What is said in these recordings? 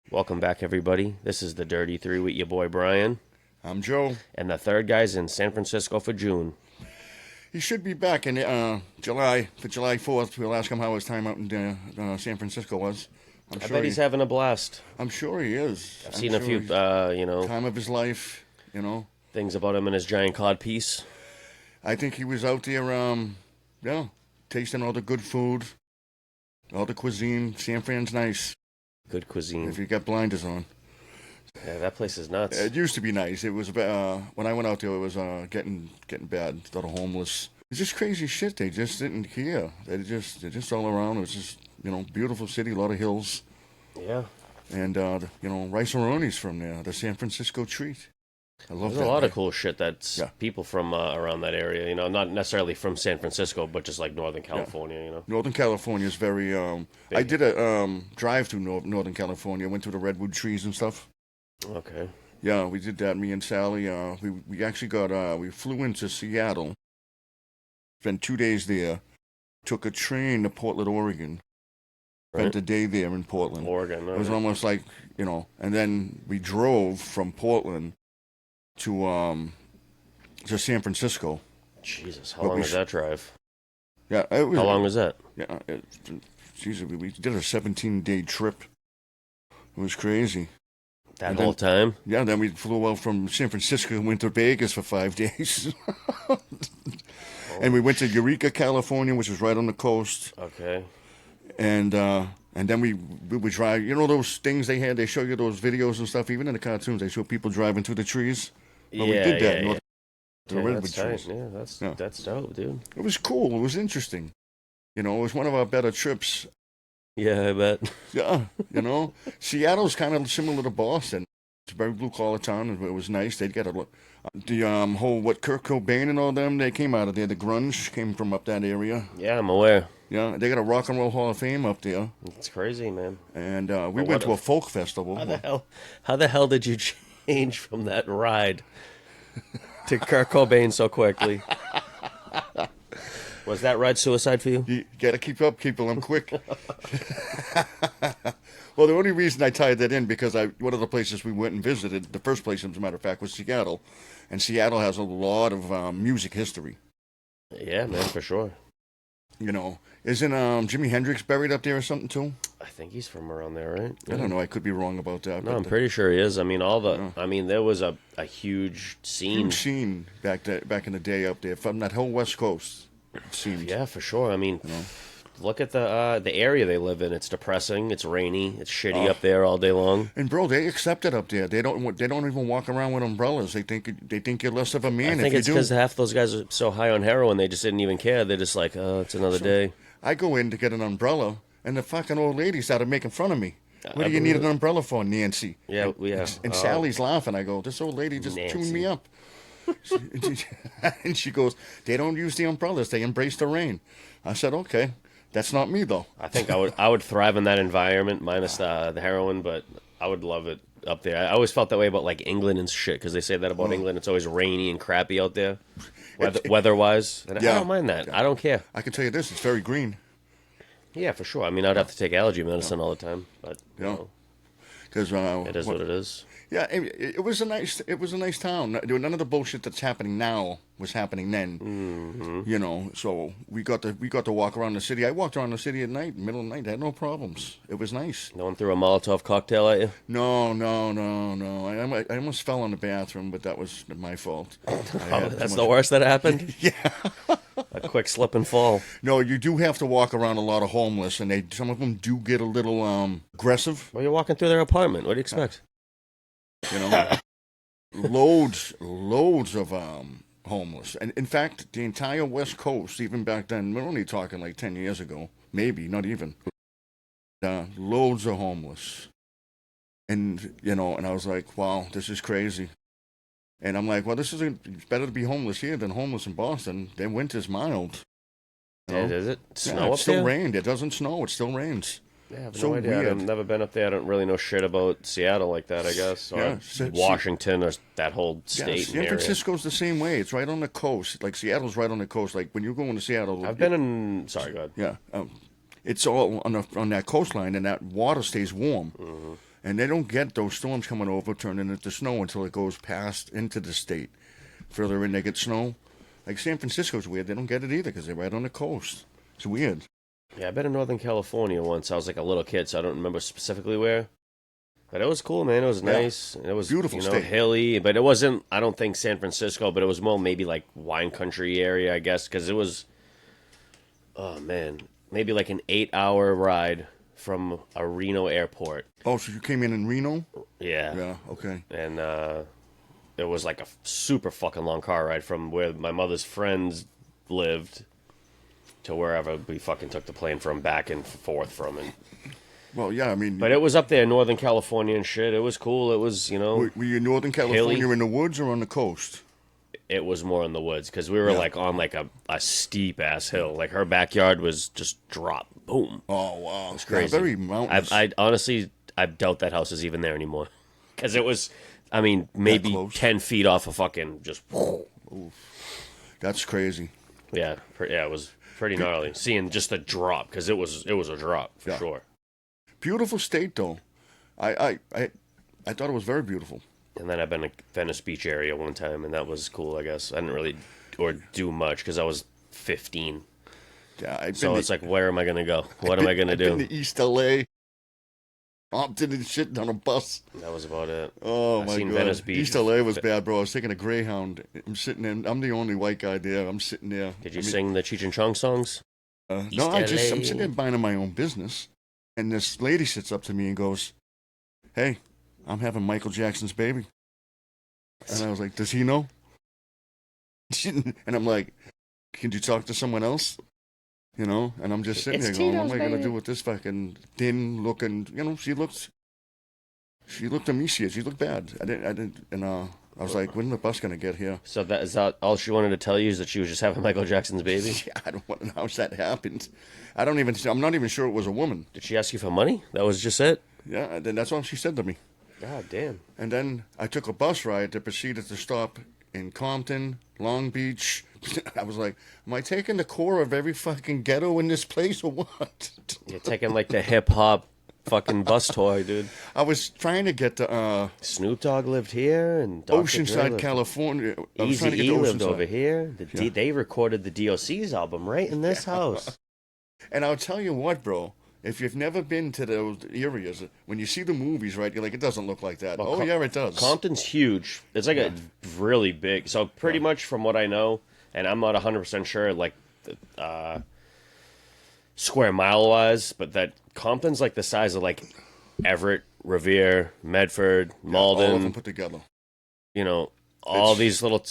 Welcome back, everybody. This is the Dirty Three with your boy Brian. I'm Joe. And the third guy's in San Francisco for June. He should be back in July for July 4th. We'll ask him how his time out in San Francisco was. I bet he's having a blast. I'm sure he is. I've seen a few, time of his life. things about him and his giant cod piece. I think he was out there, tasting all the good food, all the cuisine. San Fran's nice. Good cuisine. If you got blinders on. Yeah, that place is nuts. It used to be nice. It was when I went out there, it was getting bad. A lot of homeless. It's just crazy shit. They just didn't care. They're just all around. It was just beautiful city, a lot of hills. Yeah. And rice-a-roni's from there, the San Francisco treat. I love that. There's a lot man. of cool shit that's people from around that area. Not necessarily from San Francisco, but just like Northern California. Northern California is very. I did a drive through Northern California. Went through the redwood trees and stuff. Okay. Yeah, we did that. Me and Sally. We actually got. We flew into Seattle. Spent 2 days there. Took a train to Portland, Oregon. Spent a day there in Portland. Oregon. It was almost like and then we drove from Portland to San Francisco. Jesus, how long is that drive? Yeah, it was. How long was that? Yeah, we did a 17-day trip. It was crazy. That whole time? Yeah, then we flew out from San Francisco and went to Vegas for 5 days. And we went to Eureka, California, which is right on the coast. Okay. And then we would drive. Those things they had? They show you those videos and stuff. Even in the cartoons, they show people driving through the trees. Well, we did that. Yeah. The redwood trees. Yeah, that's dope, dude. It was cool. It was interesting. It was one of our better trips. Yeah, I bet. Yeah, Seattle's kind of similar to Boston. It's a very blue-collar town. It was nice. They'd get the whole, Kurt Cobain and all them, they came out of there. The grunge came from up that area. Yeah, I'm aware. Yeah, they got a Rock and Roll Hall of Fame up there. It's crazy, man. And we went to a folk festival. How the hell did you change from that ride to Kurt Cobain so quickly? Was that ride suicide for you? You got to keep up, people. I'm quick. Well, the only reason I tied that in because one of the places we went and visited, the first place, as a matter of fact, was Seattle, and Seattle has a lot of music history. Yeah, man, for sure. Isn't Jimi Hendrix buried up there or something too? I think he's from around there, right? I don't know. I could be wrong about that. No, I'm pretty sure he is. I mean, there was a huge scene. Huge scene back in the day up there from that whole West Coast. It seems. Yeah, for sure. I mean, look at the area they live in. It's depressing. It's rainy. It's shitty up there all day long. And bro, they accept it up there. They don't even walk around with umbrellas. They think you're less of a man. I think it's because half those guys are so high on heroin they just didn't even care. They're just like, oh, it's another day. I go in to get an umbrella, and the fucking old lady started making fun of me. What do you need an umbrella for, Nancy? Yeah, And Sally's laughing. I go, this old lady just tuned me up. And she goes, they don't use the umbrellas. They embrace the rain. I said, okay. That's not me, though. I think I would thrive in that environment, minus the heroin, but I would love it up there. I always felt that way about like England and shit, because they say that about England. It's always rainy and crappy out there, weather-wise. And I don't mind that. I don't care. I can tell you this, it's very green. Yeah, for sure. I mean, I'd have to take allergy medicine all the time, but because it is what it is. Yeah, it was a nice town. None of the bullshit that's happening now was happening then. Mm-hmm. So we got to walk around the city. I walked around the city at night, middle of the night. I had no problems. It was nice. No one threw a Molotov cocktail at you? No. I almost fell in the bathroom, but that was my fault. That's the worst that happened? Yeah. A quick slip and fall. No, you do have to walk around a lot of homeless, and some of them do get a little aggressive. Well, you're walking through their apartment. What do you expect? Loads of homeless, and in fact, the entire West Coast, even back then, we're only talking like 10 years ago, maybe not even. Loads of homeless, and and I was like, wow, this is crazy. And I'm like, well, it's better to be homeless here than homeless in Boston. Their winter's mild. Does it snow up it still there? rained. It doesn't snow. It still rains. Yeah, I have So no idea. weird. I've never been up there. I don't really know shit about Seattle like that, I guess. Or Washington or that whole state San area. Francisco's the same way. It's right on the coast. Like Seattle's right on the coast. Like when you're going to Seattle, I've been in... Sorry, go ahead. Yeah, it's all on that coastline, and that water stays warm. Mm-hmm. And they don't get those storms coming over, turning into snow until it goes past into the state. Further in, they get snow. Like San Francisco's weird. They don't get it either because they're right on the coast. It's weird. Yeah, I've been in Northern California once. I was like a little kid, so I don't remember specifically where. But it was cool, man. It was nice. It was beautiful, state. Hilly, but it wasn't. I don't think San Francisco, but it was more maybe like wine country area, I guess, because it was. Oh man, maybe like an 8-hour ride from a Reno airport. Oh, so you came in Reno? Yeah. Yeah. Okay. And it was like a super fucking long car ride from where my mother's friends lived to wherever we fucking took the plane from, back and forth from it. Well, yeah, I mean... But it was up there in Northern California and shit. It was cool. It was, Were you in Northern California hilly. in the woods or on the coast? It was more in the woods because we were like on like a steep-ass hill. Like her backyard was just drop. Boom. Oh, wow. It's crazy. Yeah, very mountainous. I honestly, I doubt that house is even there anymore. Because it was, I mean, maybe 10 feet off of fucking just... Oof. That's crazy. Yeah, it was pretty gnarly. Seeing just the drop, because it was a drop, for sure. Beautiful state, though. I thought it was very beautiful. And then I've been to Venice Beach area one time, and that was cool, I guess. I didn't really do much, because I was 15. Yeah, so it's like, where am I going to go? What am I going to do? I've been to East L.A. Opted and shit on a bus. That was about it. Oh, my God. Venice Beach. East L.A. was bad, bro. I was taking a Greyhound. I'm sitting in. I'm the only white guy there. I'm sitting there. Did you sing the Cheech and Chong songs? No, I'm sitting there minding my own business. And this lady sits up to me and goes, "Hey, I'm having Michael Jackson's baby." And I was like, "Does he know?" And I'm like, "Can you talk to someone else?" You know, and I'm just sitting there going, "What am I gonna do with this fucking thin looking?" You know, she looked emaciated. She looked bad. I didn't, and I was like, "When the bus gonna get here?" So is that all she wanted to tell you, is that she was just having Michael Jackson's baby? Yeah, I don't want to know how that happened. I'm not even sure it was a woman. Did she ask you for money? That was just it? Yeah, and then that's all she said to me. God damn. And then I took a bus ride that proceeded to stop in Compton, Long Beach. I was like, am I taking the core of every fucking ghetto in this place or what? You're taking like the hip-hop fucking bus tour, dude. I was trying to get to... Snoop Dogg lived here, and Dr. Oceanside, California. Eazy-E lived over here. They recorded the DOC's album right in this house. And I'll tell you what, bro. If you've never been to those areas, when you see the movies, right, you're like, it doesn't look like that. Well, yeah, it does. Compton's huge. It's like a really big. So pretty much from what I know, and I'm not 100% sure, like, square mile-wise, but that Compton's like the size of, like, Everett, Revere, Medford, Malden. All of them put together. You know, all these little...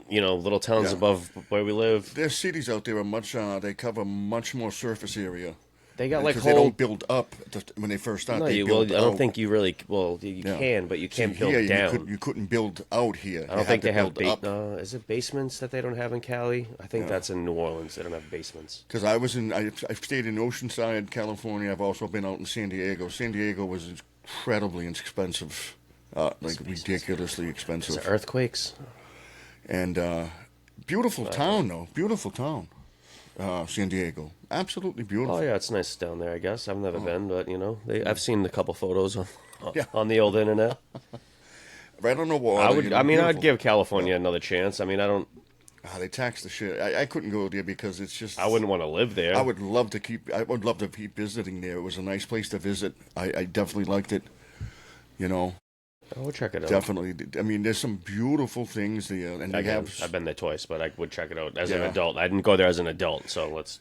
little towns above where we live. Their cities out there are they cover much more surface area. They got like whole... They don't build up when they first start. No, they build I don't think you really... Well, you can, but you can't build down. You couldn't build out here. I don't think they have... is it basements that they don't have in Cali? I think that's in New Orleans. They don't have basements. Because I've stayed in Oceanside, California. I've also been out in San Diego. San Diego was incredibly expensive. Ridiculously expensive. Is it earthquakes? And beautiful town, though. Beautiful town. San Diego. Absolutely beautiful. Oh, yeah, it's nice down there, I guess. I've never been, but, I've seen a couple photos on the old internet. Right on the water. I'd give California another chance. I mean, I don't... they tax the shit. I couldn't go there because it's just... I wouldn't want to live there. I would love to keep visiting there. It was a nice place to visit. I definitely liked it. We'll check it out. Definitely. I mean, there's some beautiful things there. And I've been there twice, but I would check it out as an adult. I didn't go there as an adult, so let's...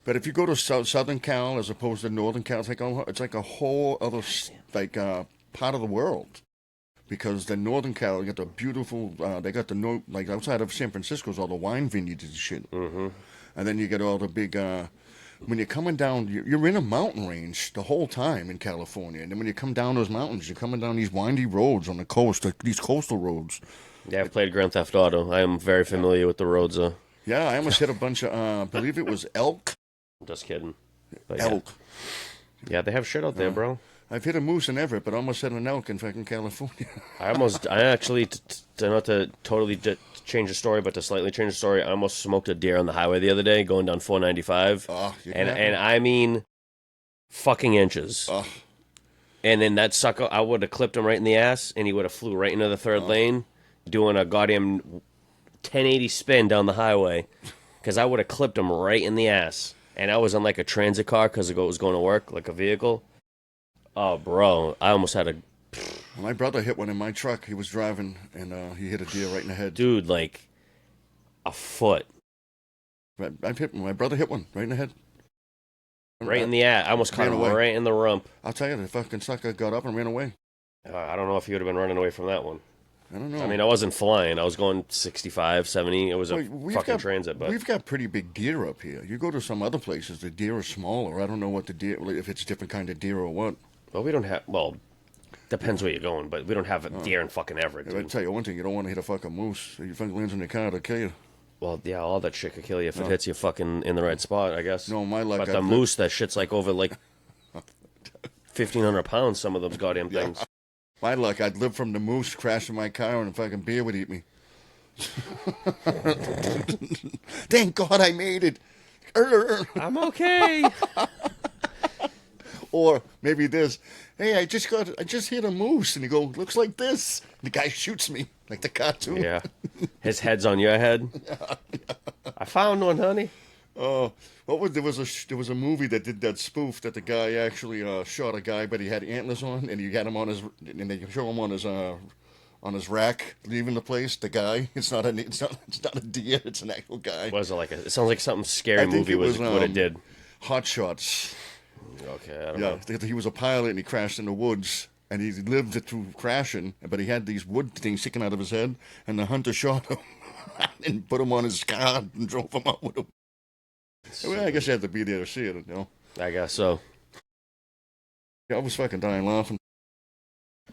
But if you go to Southern Cal as opposed to Northern Cal, it's like a whole other part of the world. Because the Northern Cal, you got the beautiful... they got outside of San Francisco's all the wine vineyards and shit. Mm-hmm. And then you get all the big... when you're coming down, you're in a mountain range the whole time in California. And then when you come down those mountains, you're coming down these windy roads on the coast, these coastal roads. Yeah, I've played Grand Theft Auto. I am very familiar with the roads. Yeah, I almost hit a bunch of, I believe it was elk. Just kidding. But elk. Yeah, they have shit out there, bro. I've hit a moose in Everett, but I almost hit an elk in fucking California. I actually, not to totally change the story, but to slightly change the story, I almost smoked a deer on the highway the other day going down 495. And I mean, fucking inches. And then that sucker, I would have clipped him right in the ass, and he would have flew right into the third lane, doing a goddamn 1080 spin down the highway, because I would have clipped him right in the ass. And I was on like a transit car because it was going to work, like a vehicle. Oh, bro, I almost had a... My brother hit one in my truck. He was driving, and he hit a deer right in the head. Dude, like a foot. My brother hit one right in the head. Right in the ass. I almost caught him right in the rump. I'll tell you, the fucking sucker got up and ran away. I don't know if he would have been running away from that one. I don't know. I mean, I wasn't flying. I was going 65, 70. It was a fucking transit. But we've got pretty big deer up here. You go to some other places, the deer are smaller. I don't know what the deer, if it's a different kind of deer or what. Well, we don't have, depends where you're going, but we don't have a deer in fucking Everett, dude. I'll tell you one thing, you don't want to hit a fucking moose. If you fucking lands in the car, it'll kill you. Well, yeah, all that shit could kill you if it hits you fucking in the right spot, I guess. No, my luck. But the moose, that shit's like over like 1,500 pounds, some of those goddamn things. My luck, I'd live from the moose, crash in my car, and a fucking bear would eat me. Thank God I made it. I'm okay. Or maybe this. Hey, I just hit a moose, and you go, looks like this. The guy shoots me like the cartoon. Yeah, his head's on your head. I found one, honey. Oh, there was a movie that did that spoof that the guy actually shot a guy, but he had antlers on, and he had him on his, and they show him on his rack leaving the place. The guy, it's not a deer, it's an actual guy. Was it like it sounds like something scary movie was what it did. Hot Shots. Okay, I don't know. Yeah, he was a pilot and he crashed in the woods. And he lived through crashing, but he had these wood things sticking out of his head, and the hunter shot him and put him on his car and drove him out with him. Well, I guess you had to be there to see it, you know. I guess so. Yeah, I was fucking dying laughing.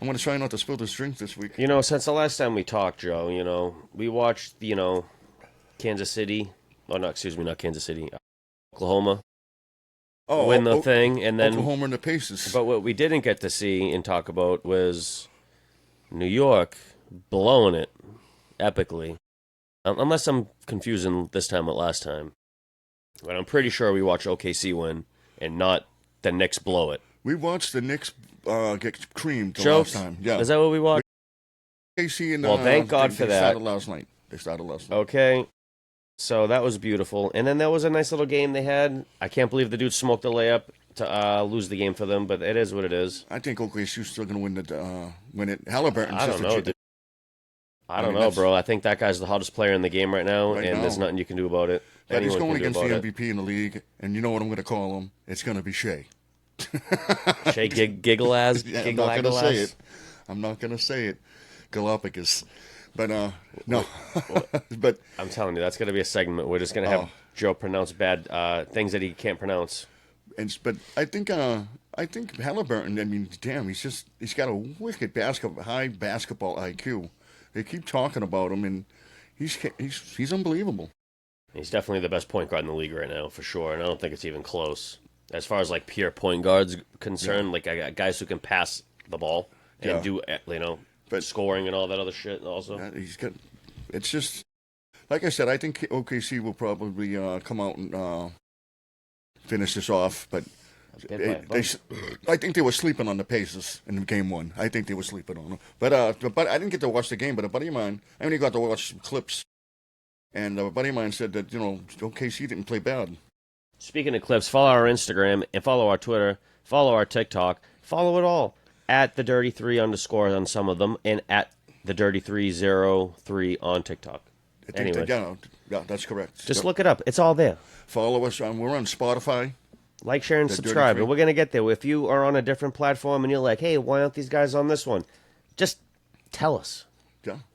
I'm going to try not to spill this drink this week. You know, since the last time we talked, Joe, you know, we watched, Kansas City. Oh, no, excuse me, not Kansas City. Oklahoma. Win the thing, and then Oklahoma and the Pacers. But what we didn't get to see and talk about was New York blowing it epically. Unless I'm confusing this time with last time. But I'm pretty sure we watched OKC win and not the Knicks blow it. We watched the Knicks get creamed the Choked? last time. Yeah. Is that what we watched? OKC and well, thank God for that. They started last night. Okay. So that was beautiful. And then there was a nice little game they had. I can't believe the dude smoked a layup to lose the game for them, but it is what it is. I think OKC's still going to win it. Halliburton. I don't know, dude. I don't know, bro. I think that guy's the hottest player in the game right now, and there's nothing you can do about it. But he's going against the MVP in the league, and you know what I'm going to call him? It's going to be Shea. Shea Giggle-ass? Yeah, I'm not going to say it. I'm not going to say it. Galapagos. But, no. But I'm telling you, that's going to be a segment. We're just going to have Joe pronounce bad things that he can't pronounce. But I think Halliburton, I mean, damn, he's got a wicked high basketball IQ. They keep talking about him, and he's unbelievable. He's definitely the best point guard in the league right now, for sure, and I don't think it's even close. As far as, like, pure point guards concerned, like, I got guys who can pass the ball and do, but scoring and all that other shit also. Yeah, it's just, like I said, I think OKC will probably come out and finish this off, but I think they were sleeping on the Pacers in game one. I think they were sleeping on them. But I didn't get to watch the game, but a buddy of mine, I only got to watch some clips, and a buddy of mine said that, OKC didn't play bad. Speaking of clips, follow our Instagram and follow our Twitter, follow our TikTok, follow it all. At the Dirty3_ on some of them, and at the Dirty303 on TikTok. Anyway, yeah, that's correct. Just look it up; it's all there. Follow us. We're on Spotify. Like, share, and subscribe. And we're gonna get there. If you are on a different platform and you're like, "Hey, why aren't these guys on this one?" Just tell us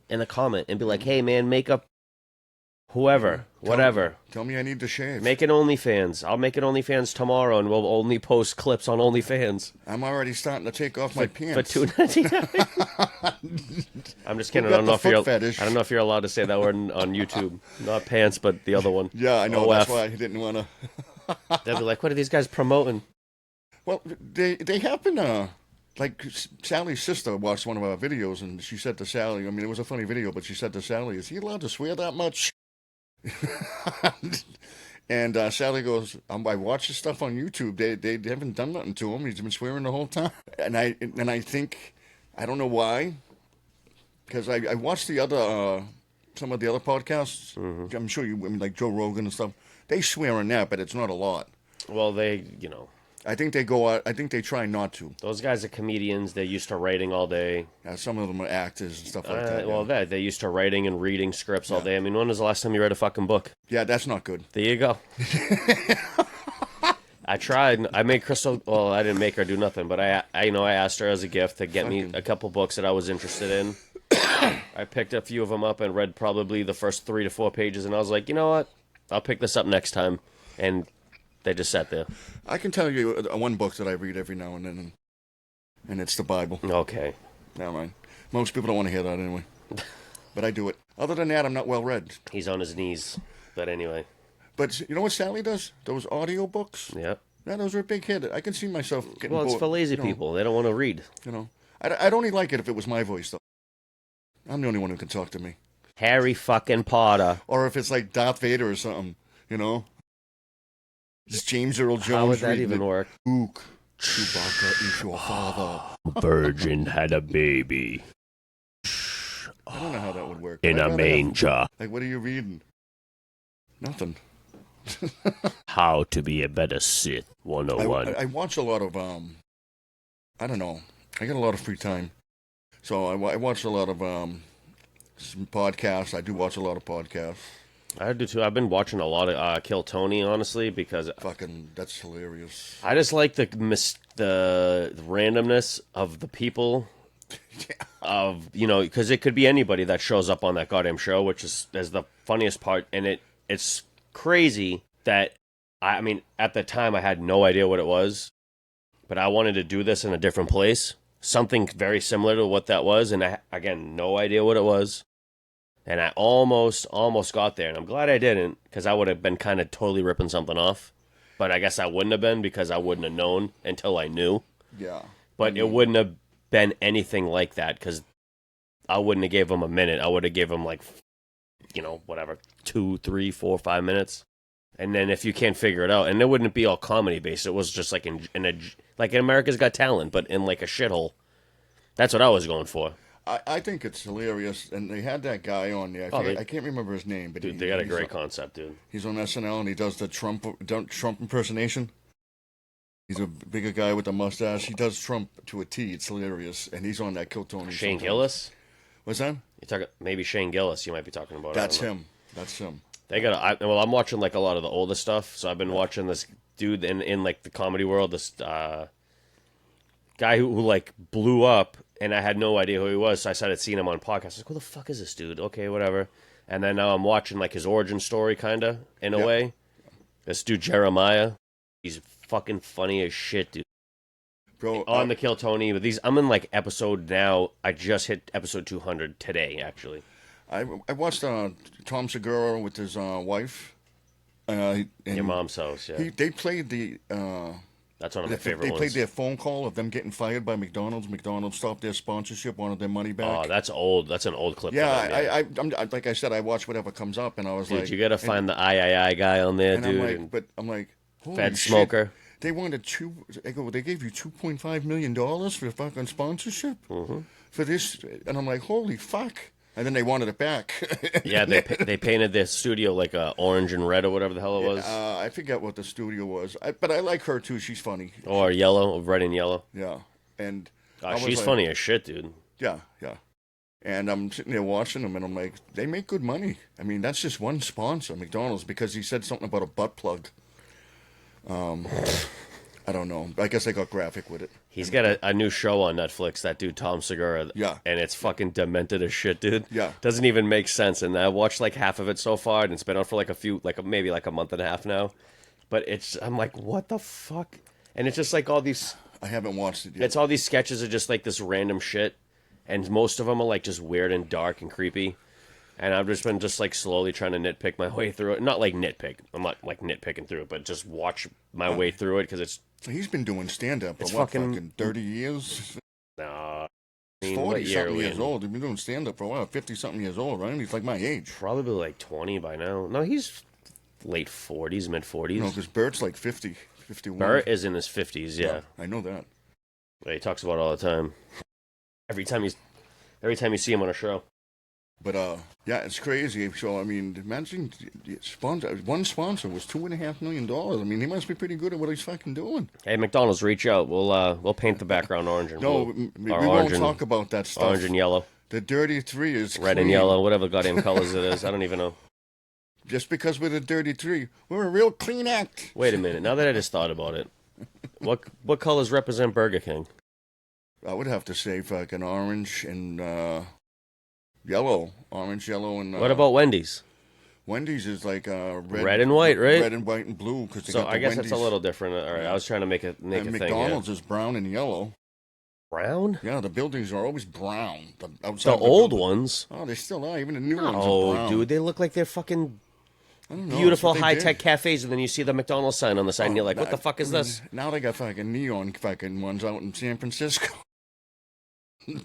in the comment and be like, "Hey, man, make up whoever, whatever." Tell me I need to shave. Make it OnlyFans. I'll make it OnlyFans tomorrow, and we'll only post clips on OnlyFans. I'm already starting to take off my pants. For $2.99. I'm just kidding. I don't know if you're allowed to say that word on YouTube. Not pants, but the other one. Yeah, I know. That's why I didn't want to. They'll be like, "What are these guys promoting?" Well, they happen. Like Sally's sister watched one of our videos, and she said to Sally, I mean, it was a funny video, but she said to Sally, "Is he allowed to swear that much?" And Sally goes, I watched his stuff on YouTube. They haven't done nothing to him. He's been swearing the whole time. And I think, I don't know why, because I watched the other, some of the other podcasts. I'm sure you, I mean, like Joe Rogan and stuff. They swear in that, but it's not a lot. Well, they, you know, I think they go out. I think they try not to. those guys are comedians. They're used to writing all day. Some of them are actors and stuff like that. Well, Yeah. they're used to writing and reading scripts all day. I mean, when was the last time you read a fucking book? Yeah, that's not good. There you go. I tried. I made Crystal. Well, I didn't make her do nothing, but I asked her as a gift to get me a couple books that I was interested in. I picked a few of them up and read probably the first 3 to 4 pages, and I was like, you know what? I'll pick this up next time. And they just sat there. I can tell you one book that I read every now and then, and it's the Bible. Okay. Never mind. Most people don't want to hear that anyway. But I do it. Other than that, I'm not well read. He's on his knees. But anyway. But you know what Sally does? Those audio books? Yep. Yeah, those are a big hit. I can see myself getting bored. Well, it's for lazy people. They don't want to read. You know, I'd only like it if it was my voice, though. I'm the only one who can talk to me. Harry fucking Potter. Or if it's like Darth Vader or something, you know? Just James Earl Jones. How would that even work? Luke, Chewbacca is your father. Virgin had a baby. I don't know how that would work. In a manger. Like, what are you reading? Nothing. How to be a better Sith 101. I watch a lot of, I don't know. I get a lot of free time. So I watch a lot of some podcasts. I do watch a lot of podcasts. I do too. I've been watching a lot of Kill Tony, honestly, because Fucking, that's hilarious. I just like the randomness of the people. Of, you know, because it could be anybody that shows up on that goddamn show, which is the funniest part. And it's crazy that, I mean, at the time I had no idea what it was, but I wanted to do this in a different place. Something very similar to what that was, and I, again, no idea what it was. And I almost got there, and I'm glad I didn't, because I would have been kind of totally ripping something off. But I guess I wouldn't have been, because I wouldn't have known until I knew. Yeah. But it wouldn't have been anything like that, because I wouldn't have gave him a minute. I would have gave him, like, you know, whatever, 2, 3, 4, 5 minutes. And then if you can't figure it out, and it wouldn't be all comedy-based. It was just like in America's Got Talent, but in, like, a shithole. That's what I was going for. I think it's hilarious, and they had that guy on there. I can't remember his name, but dude, they got a great concept, dude. He's on SNL, and he does the Trump impersonation. He's a bigger guy with a mustache. He does Trump to a T. It's hilarious, and he's on that Kill Tony. Shane Gillis. What's that? You talking maybe Shane Gillis? You might be talking about. That's him. That's him. They got. Well, I'm watching like a lot of the older stuff, so I've been watching this dude in like the comedy world. This guy who like blew up. And I had no idea who he was, so I started seeing him on podcasts. I was like, who the fuck is this dude? Okay, whatever. And then now I'm watching, like, his origin story, kind of, in a way. This dude, Jeremiah, he's fucking funny as shit, dude. Bro, on the Kill Tony, but I'm in, like, episode now. I just hit episode 200 today, actually. I watched Tom Segura with his wife. And Your mom's house, yeah. They played the... That's one of my favorite ones. They played their phone call of them getting fired by McDonald's. McDonald's stopped their sponsorship, wanted their money back. Oh, that's old. That's an old clip. Yeah, I'm like I said, I watch whatever comes up, and I was dude, like... you got to find the I guy on there, dude. I'm like, holy Fed shit. smoker. They wanted they gave you $2.5 million for fucking sponsorship? Mm-hmm. For this? And I'm like, holy fuck. And then they wanted it back. Yeah, they painted their studio like orange and red or whatever the hell it was. I forget what the studio was. But I like her, too. She's funny. Or yellow, red and yellow. Yeah. And she's funny as shit, dude. Yeah, yeah. And I'm sitting there watching them, and I'm like, they make good money. I mean, that's just one sponsor, McDonald's, because he said something about a butt plug. I don't know. I guess I got graphic with it. He's got a new show on Netflix, that dude, Tom Segura. Yeah. And it's fucking demented as shit, dude. Yeah. Doesn't even make sense. And I watched like half of it so far, and it's been on for like maybe like a month and a half now. But I'm like, what the fuck? And it's just like all these... I haven't watched it yet. It's all these sketches of just like this random shit. And most of them are like just weird and dark and creepy. And I've just been just like slowly trying to nitpick my way through it. Not like nitpick. I'm not like nitpicking through it, but just watch my way through it because it's... He's been doing stand-up for fucking 30 years? Nah. He's 40-something years old. He's been doing stand-up for a while. 50-something years old, right? He's like my age. Probably like 20 by now. No, he's late 40s, mid 40s. No, because Bert's like 50, 51. Bert is in his 50s. Yeah, I know that. yeah, he talks about it all the time. Every time you see him on a show. But yeah, it's crazy. So I mean, imagine one sponsor was $2.5 million. I mean, he must be pretty good at what he's fucking doing. Hey, McDonald's, reach out. We'll paint the background orange and No, blue. we won't talk about that stuff. Orange and yellow. The Dirty Three is red clean. and yellow, whatever goddamn colors it is. I don't even know. Just because we're the Dirty Three, we're a real clean act. Wait a minute. Now that I just thought about it, what colors represent Burger King? I would have to say fucking orange and yellow. Orange, yellow, and... what about Wendy's? Wendy's is like red and white, right? Red and white and blue. Cause so I guess Wendy's. that's a little different. All right, I was trying to make a thing. McDonald's is brown and yellow. Brown? Yeah, the buildings are always brown. The old ones? Oh, they still are. Even the new ones are brown. Oh, dude, they look like they're fucking beautiful high-tech cafes, and then you see the McDonald's sign on the side, and you're like, what the fuck is this? Now they got fucking neon fucking ones out in San Francisco.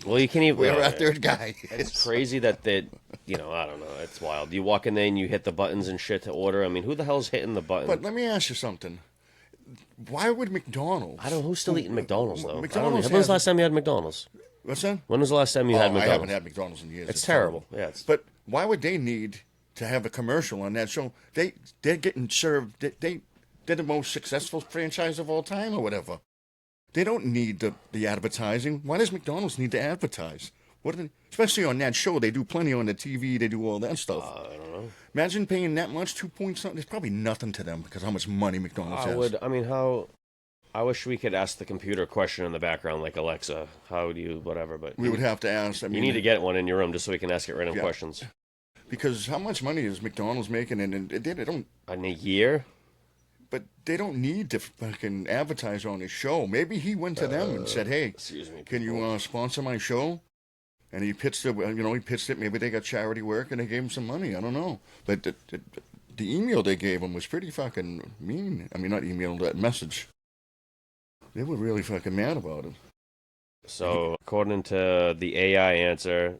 Well, you can't even... We're our third guy. It's crazy that they... I don't know. It's wild. You walk in there and you hit the buttons and shit to order. I mean, who the hell's hitting the button? But let me ask you something. Why would McDonald's... I don't know. Who's still eating McDonald's, though? McDonald's when was the last time you had McDonald's? What's that? When was the last time you had McDonald's? I haven't had McDonald's in years. It's terrible. Yeah, But why would they need to have a commercial on that show? They're getting served... They're the most successful franchise of all time or whatever. They don't need the advertising. Why does McDonald's need to advertise? Especially on that show, they do plenty on the TV. They do all that stuff. I don't know. Imagine paying that much, 2 point something. It's probably nothing to them because how much money McDonald's has. I wish we could ask the computer a question in the background, like Alexa, how do you, whatever. But we would have to ask. I mean, you need to get one in your room just so we can ask it random questions. Because how much money is McDonald's making? And they don't. In a year? But they don't need to fucking advertise on his show. Maybe he went to them and said, "Hey, can you sponsor my show?" And he pitched it. He pitched it. Maybe they got charity work and they gave him some money. I don't know. But the email they gave him was pretty fucking mean. I mean, not email, that message. They were really fucking mad about it. So, according to the AI answer,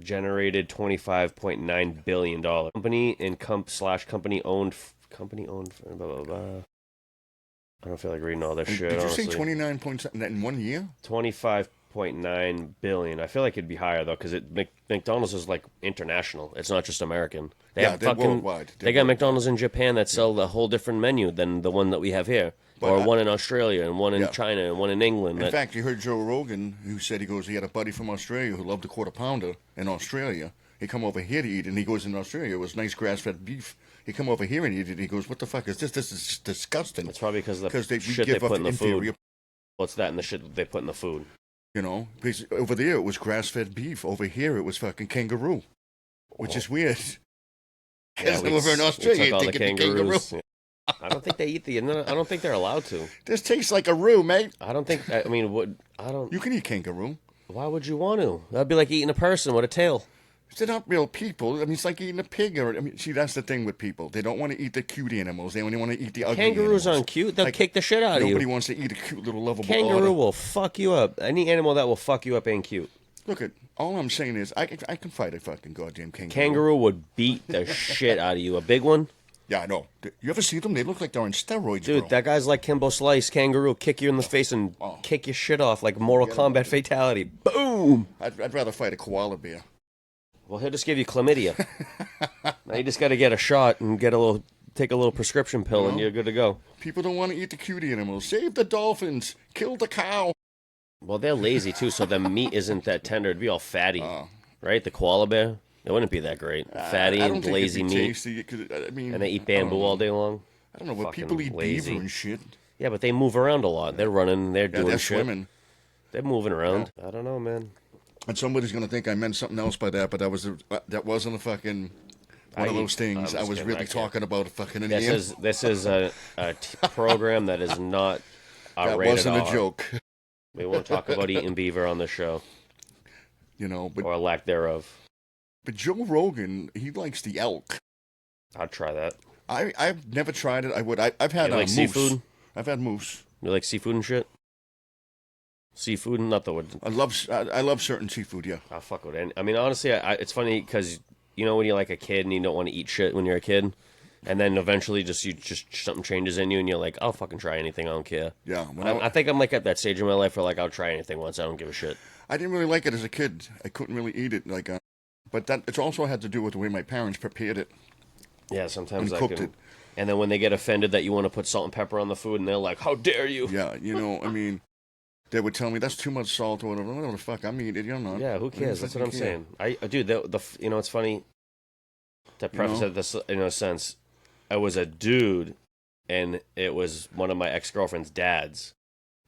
generated $25.9 billion. Company and company owned. Blah, blah, blah. I don't feel like reading all this shit. Did you honestly. say 29 point something in 1 year? 25.9 billion. I feel like it'd be higher though, because McDonald's is like international. It's not just American. They're worldwide. They got McDonald's in Japan that sell a whole different menu than the one that we have here, or one in Australia and one in China and one in England. In fact, you heard Joe Rogan, who said he had a buddy from Australia who loved a quarter pounder in Australia. He come over here to eat, and he goes, in Australia, it was nice grass-fed beef. He come over here and eat it, and he goes, what the fuck is this? This is disgusting. It's probably because of the shit they put in the food. What's that and the shit that they put in the food? Because over there it was grass-fed beef. Over here it was fucking kangaroo, which is weird. Yeah, over in Australia, all they the get the kangaroo. Yeah. I don't think they eat I don't think they're allowed to. This tastes like a roo, mate. I don't think. I mean, You can eat kangaroo. Why would you want to? That'd be like eating a person with a tail. They're not real people. I mean, it's like eating a pig. See, that's the thing with people. They don't want to eat the cute animals. They only want to eat the ugly Kangaroos animals. aren't cute. They'll kick the shit out of you. Nobody wants to eat a cute little lovable Kangaroo otter. will fuck you up. Any animal that will fuck you up ain't cute. Look, all I'm saying is I can fight a fucking goddamn kangaroo. Kangaroo would beat the shit out of you. A big one? Yeah, I know. You ever see them? They look like they're on steroids, dude, bro. That guy's like Kimbo Slice. Kangaroo kick you in the face and kick your shit off like Mortal Kombat fatality. Boom! I'd rather fight a koala bear. Well, he'll just give you chlamydia. Now you just got to get a shot and take a little prescription pill, and you're good to go. People don't want to eat the cute animals. Save the dolphins. Kill the cow. Well, they're lazy too, so the meat isn't that tender. It'd be all fatty, right? The koala bear, it wouldn't be that great. Fatty and lazy meat. Tasty, and they eat bamboo all day long. I don't know, but people eat beaver and shit. Yeah, but they move around a lot. They're running. They're doing they're shit. Swimming. They're moving around. I don't know, man. And somebody's gonna think I meant something else by that, but that wasn't a fucking one of those things. I was really talking about a fucking Indian. This is a program that is not that rated wasn't R. a joke. We won't talk about eating beaver on the show. But or lack thereof. But Joe Rogan, he likes the elk. I'd try that. I've never tried it. I would. I've had like moose. Seafood. I've had moose. You like seafood and shit? Seafood, not the wood. I love certain seafood. Yeah. I'll fuck with it. I mean, honestly, it's funny because when you're like a kid and you don't want to eat shit when you're a kid. And then eventually just something changes in you and you're like, I'll fucking try anything, I don't care. Yeah. I think I'm like at that stage in my life where like I'll try anything once, I don't give a shit. I didn't really like it as a kid. I couldn't really eat it. But that it's also had to do with the way my parents prepared it. Yeah, sometimes And I cooked can. it. And then when they get offended that you want to put salt and pepper on the food and they're like, how dare you? Yeah, I mean, they would tell me that's too much salt or whatever the fuck. I'm eating it, not. Yeah, who cares? That's what I'm saying. Dude, it's funny to preface it this in a sense. I was a dude, and it was one of my ex-girlfriend's dads,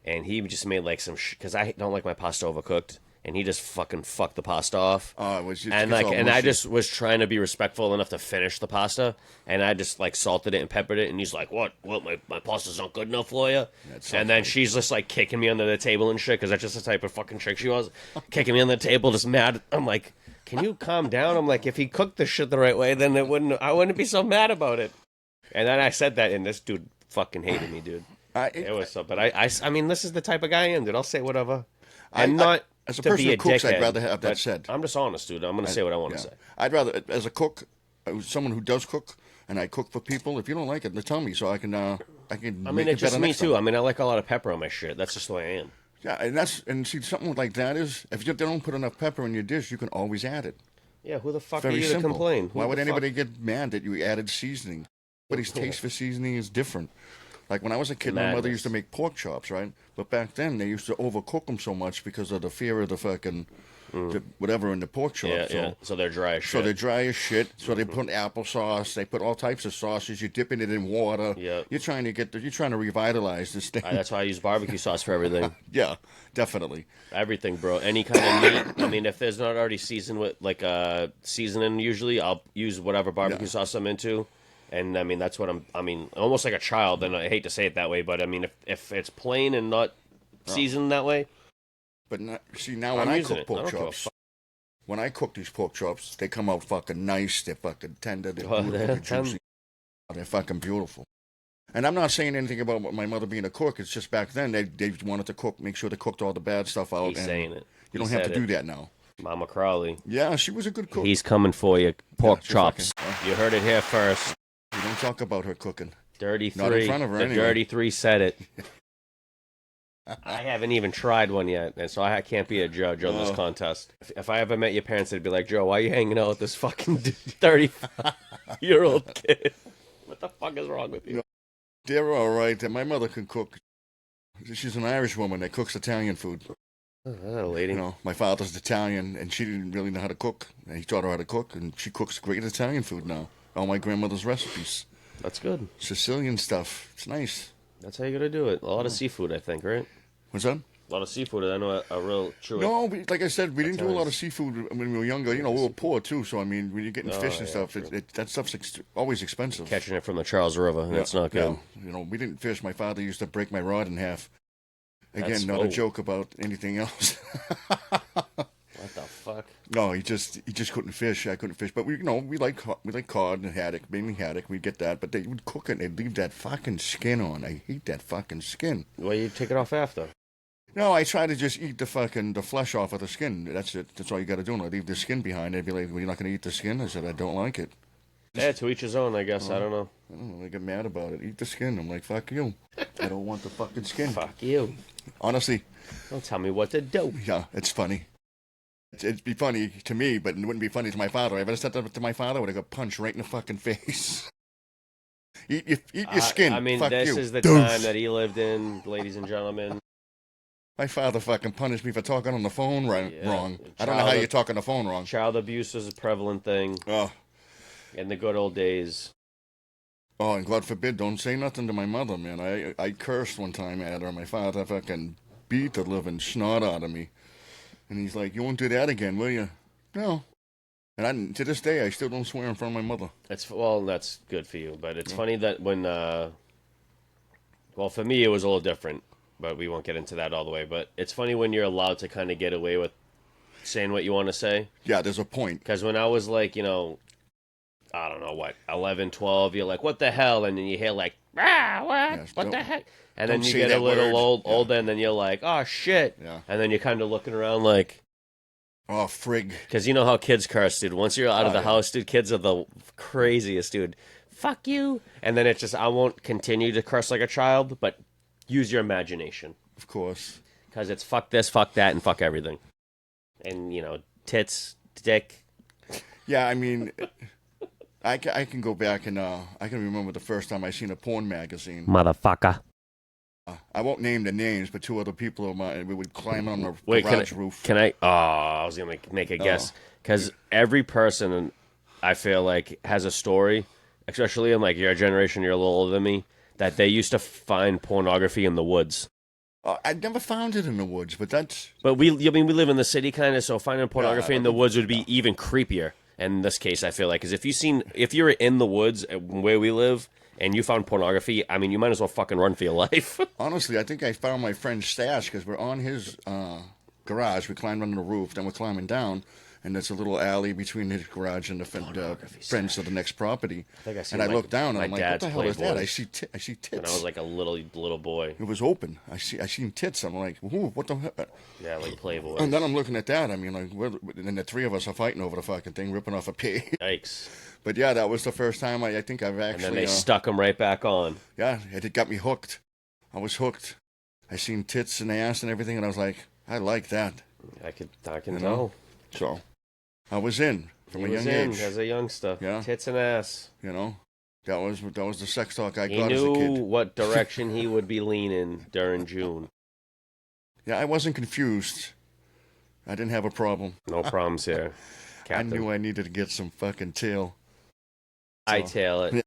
and he just made like some because I don't like my pasta overcooked, and he just fucking fucked the pasta off. Oh, it was just and I just was trying to be respectful enough to finish the pasta, and I just like salted it and peppered it, and he's like, "What? My pasta's not good enough for you?" And then she's just like kicking me under the table and shit because that's just the type of fucking chick she was, kicking me under the table, just mad. I'm like, "Can you calm down?" I'm like, if he cooked the shit the right way, then I wouldn't be so mad about it. And then I said that, and this dude fucking hated me, dude. It was so, but I mean, this is the type of guy I am, dude. I'll say whatever. As a person who cooks, I'd rather have that said. I'm just honest, dude. I'm going to say what I want to say. I'd rather, as a cook, someone who does cook, and I cook for people. If you don't like it, then tell me so I can. I mean, it's just me too. I mean, I like a lot of pepper on my shit. That's just the way I am. Yeah, and see something like that is if you don't put enough pepper in your dish, you can always add it. Yeah, who the fuck Very are you simple. to complain? Why would anybody get mad that you added seasoning? Everybody's taste for seasoning is different. Like when I was a kid, my mother used to make pork chops, right? But back then they used to overcook them so much because of the fear of the fucking whatever in the pork chop. So they're dry as shit. So they're dry as shit. So they put applesauce. They put all types of sauces. You're dipping it in water. Yeah. You're trying to revitalize this thing. That's why I use barbecue sauce for everything. Yeah, definitely. Everything, bro. Any kind of meat. I mean, if there's not already seasoned with like seasoning, usually I'll use whatever barbecue sauce I'm into. And I mean, that's what almost like a child, and I hate to say it that way, but I mean, if it's plain and not seasoned that way. But now when I cook pork chops, when I cook these pork chops, they come out fucking nice. They're fucking tender. They're juicy. They're fucking beautiful. And I'm not saying anything about my mother being a cook. It's just back then they wanted to cook, make sure they cooked all the bad stuff out. He's saying it. You don't have to do that now. Mama Crowley. Yeah, she was a good cook. He's coming for you. Pork chops. You heard it here first. You don't talk about her cooking. Dirty 3. Not in front of her, anyway. Dirty 3 said it. I haven't even tried one yet, and so I can't be a judge on this contest. If I ever met your parents, they'd be like, Joe, why are you hanging out with this fucking 35-year-old kid? What the fuck is wrong with you? They're all right. My mother can cook. She's an Irish woman that cooks Italian food. Oh, lady. My father's Italian, and she didn't really know how to cook. And he taught her how to cook, and she cooks great Italian food now. All my grandmother's recipes. That's good. Sicilian stuff. It's nice. That's how you gotta do it. A lot of seafood, I think, right? What's that? A lot of seafood. I know a real true. No, like I said, we didn't do a lot of seafood when we were younger. We were poor too, so I mean, when you're getting fish and stuff, that stuff's always expensive. Catching it from the Charles River, that's not good. Yeah. We didn't fish. My father used to break my rod in half. Again, not a joke about anything else. What the fuck? No, he just couldn't fish. I couldn't fish, but we like cod and haddock, mainly haddock. We get that, but they would cook it. and They'd leave that fucking skin on. I hate that fucking skin. Well, you take it off after. No, I try to just eat the flesh off of the skin. That's it. That's all you got to do. And I leave the skin behind. They'd be like, "Well, you're not going to eat the skin." I said, "I don't like it." Yeah, to each his own, I guess. I don't know. They get mad about it. Eat the skin. I'm like, fuck you. I don't want the fucking skin. Fuck you. Honestly. Don't tell me what to do. Yeah, it's funny. It'd be funny to me, but it wouldn't be funny to my father. If I said that to my father, I would have got punched right in the fucking face. Eat your skin. I mean, fuck this you. is the time that he lived in, ladies and gentlemen. My father fucking punished me for talking on the phone wrong. I don't know how you talk on the phone wrong. Child abuse is a prevalent thing. Oh. In the good old days. Oh, and God forbid, don't say nothing to my mother, man. I cursed one time at her. My father fucking beat the living snot out of me. And he's like, "You won't do that again, will you?" No. And to this day, I still don't swear in front of my mother. That's good for you. But it's funny that when, for me, it was a little different. But we won't get into that all the way. But it's funny when you're allowed to kind of get away with saying what you want to say. Yeah, there's a point. Because when I was like, I don't know what, 11, 12, you're like, what the hell? And then you hear like, what? Yes, what the heck? And then you get a little older, and then you're like, oh, shit. Yeah. And then you're kind of looking around like, oh, frig. Because you know how kids curse, dude. Once you're out of the house, dude, kids are the craziest, dude. fuck you. And then it's just, I won't continue to curse like a child, but use your imagination. Of course. Because it's fuck this, fuck that, and fuck everything. And, tits, dick. Yeah, I mean, I can go back and I can remember the first time I seen a porn magazine. Motherfucker. I won't name the names, but two other people of mine, we would climb on the garage roof. Can I? Oh, I was going to make a guess. Because every person, I feel like, has a story, especially in like your generation, you're a little older than me, that they used to find pornography in the woods. I never found it in the woods, but that's... But we live in the city kind of, so finding pornography in the woods would be even creepier. And in this case, I feel like, because if you were in the woods where we live and you found pornography, I mean, you might as well fucking run for your life. Honestly, I think I found my friend's stash because we're on his garage. We climbed under the roof, then we're climbing down. And there's a little alley between his garage and the fence of the next property. I look down and I'm like, what the hell is that? I see tits. When I was like a little boy. It was open. I seen tits. I'm like, ooh, what the hell? Yeah, like Playboy. And then I'm looking at that. I mean, like, and the three of us are fighting over the fucking thing, ripping off a pig. Yikes. But yeah, that was the first time I think I've actually... And then they stuck them right back on. Yeah, it got me hooked. I was hooked. I seen tits and ass and everything, and I was like, I like that. I can tell. So... I was in from a young age. As a youngster. Yeah. Tits and ass. That was the sex talk I got as a kid. He knew what direction he would be leaning during June. Yeah, I wasn't confused. I didn't have a problem. No problems here, Captain. I knew I needed to get some fucking tail. Hightail it.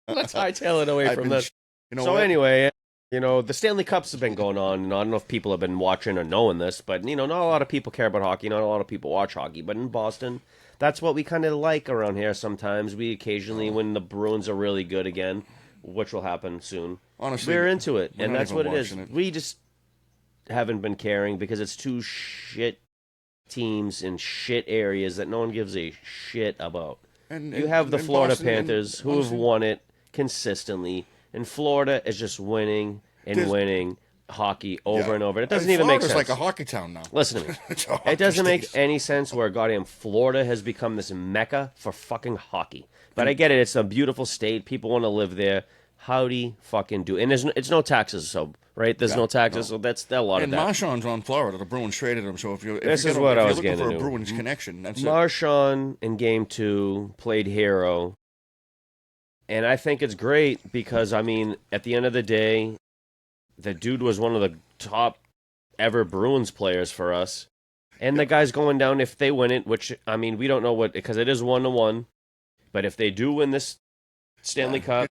Let's hightail it away from this. Anyway... the Stanley Cups have been going on, and I don't know if people have been watching or knowing this, but, not a lot of people care about hockey, not a lot of people watch hockey, but in Boston, that's what we kind of like around here sometimes. We occasionally, when the Bruins are really good again, which will happen soon, honestly, we're into it, and that's what it is. It. We just haven't been caring because it's two shit teams in shit areas that no one gives a shit about. You have the Florida Panthers, who have won it consistently, and Florida is just winning and winning hockey over and over. It doesn't even make sense. Florida's like a hockey town now. Listen to me. It doesn't make any sense where goddamn Florida has become this mecca for fucking hockey. But I get it. It's a beautiful state. People want to live there. Howdy fucking do. And it's no taxes, so right? There's no taxes, so that's a lot of that. And Marchand's on Florida. The Bruins traded him, so if you're looking for a Bruins connection, that's Marchand in Game 2 played hero. And I think it's great because, I mean, at the end of the day, the dude was one of the top ever Bruins players for us. And the guy's going down if they win it, which, I mean, we don't know because it is 1-1. But if they do win this Stanley Cup,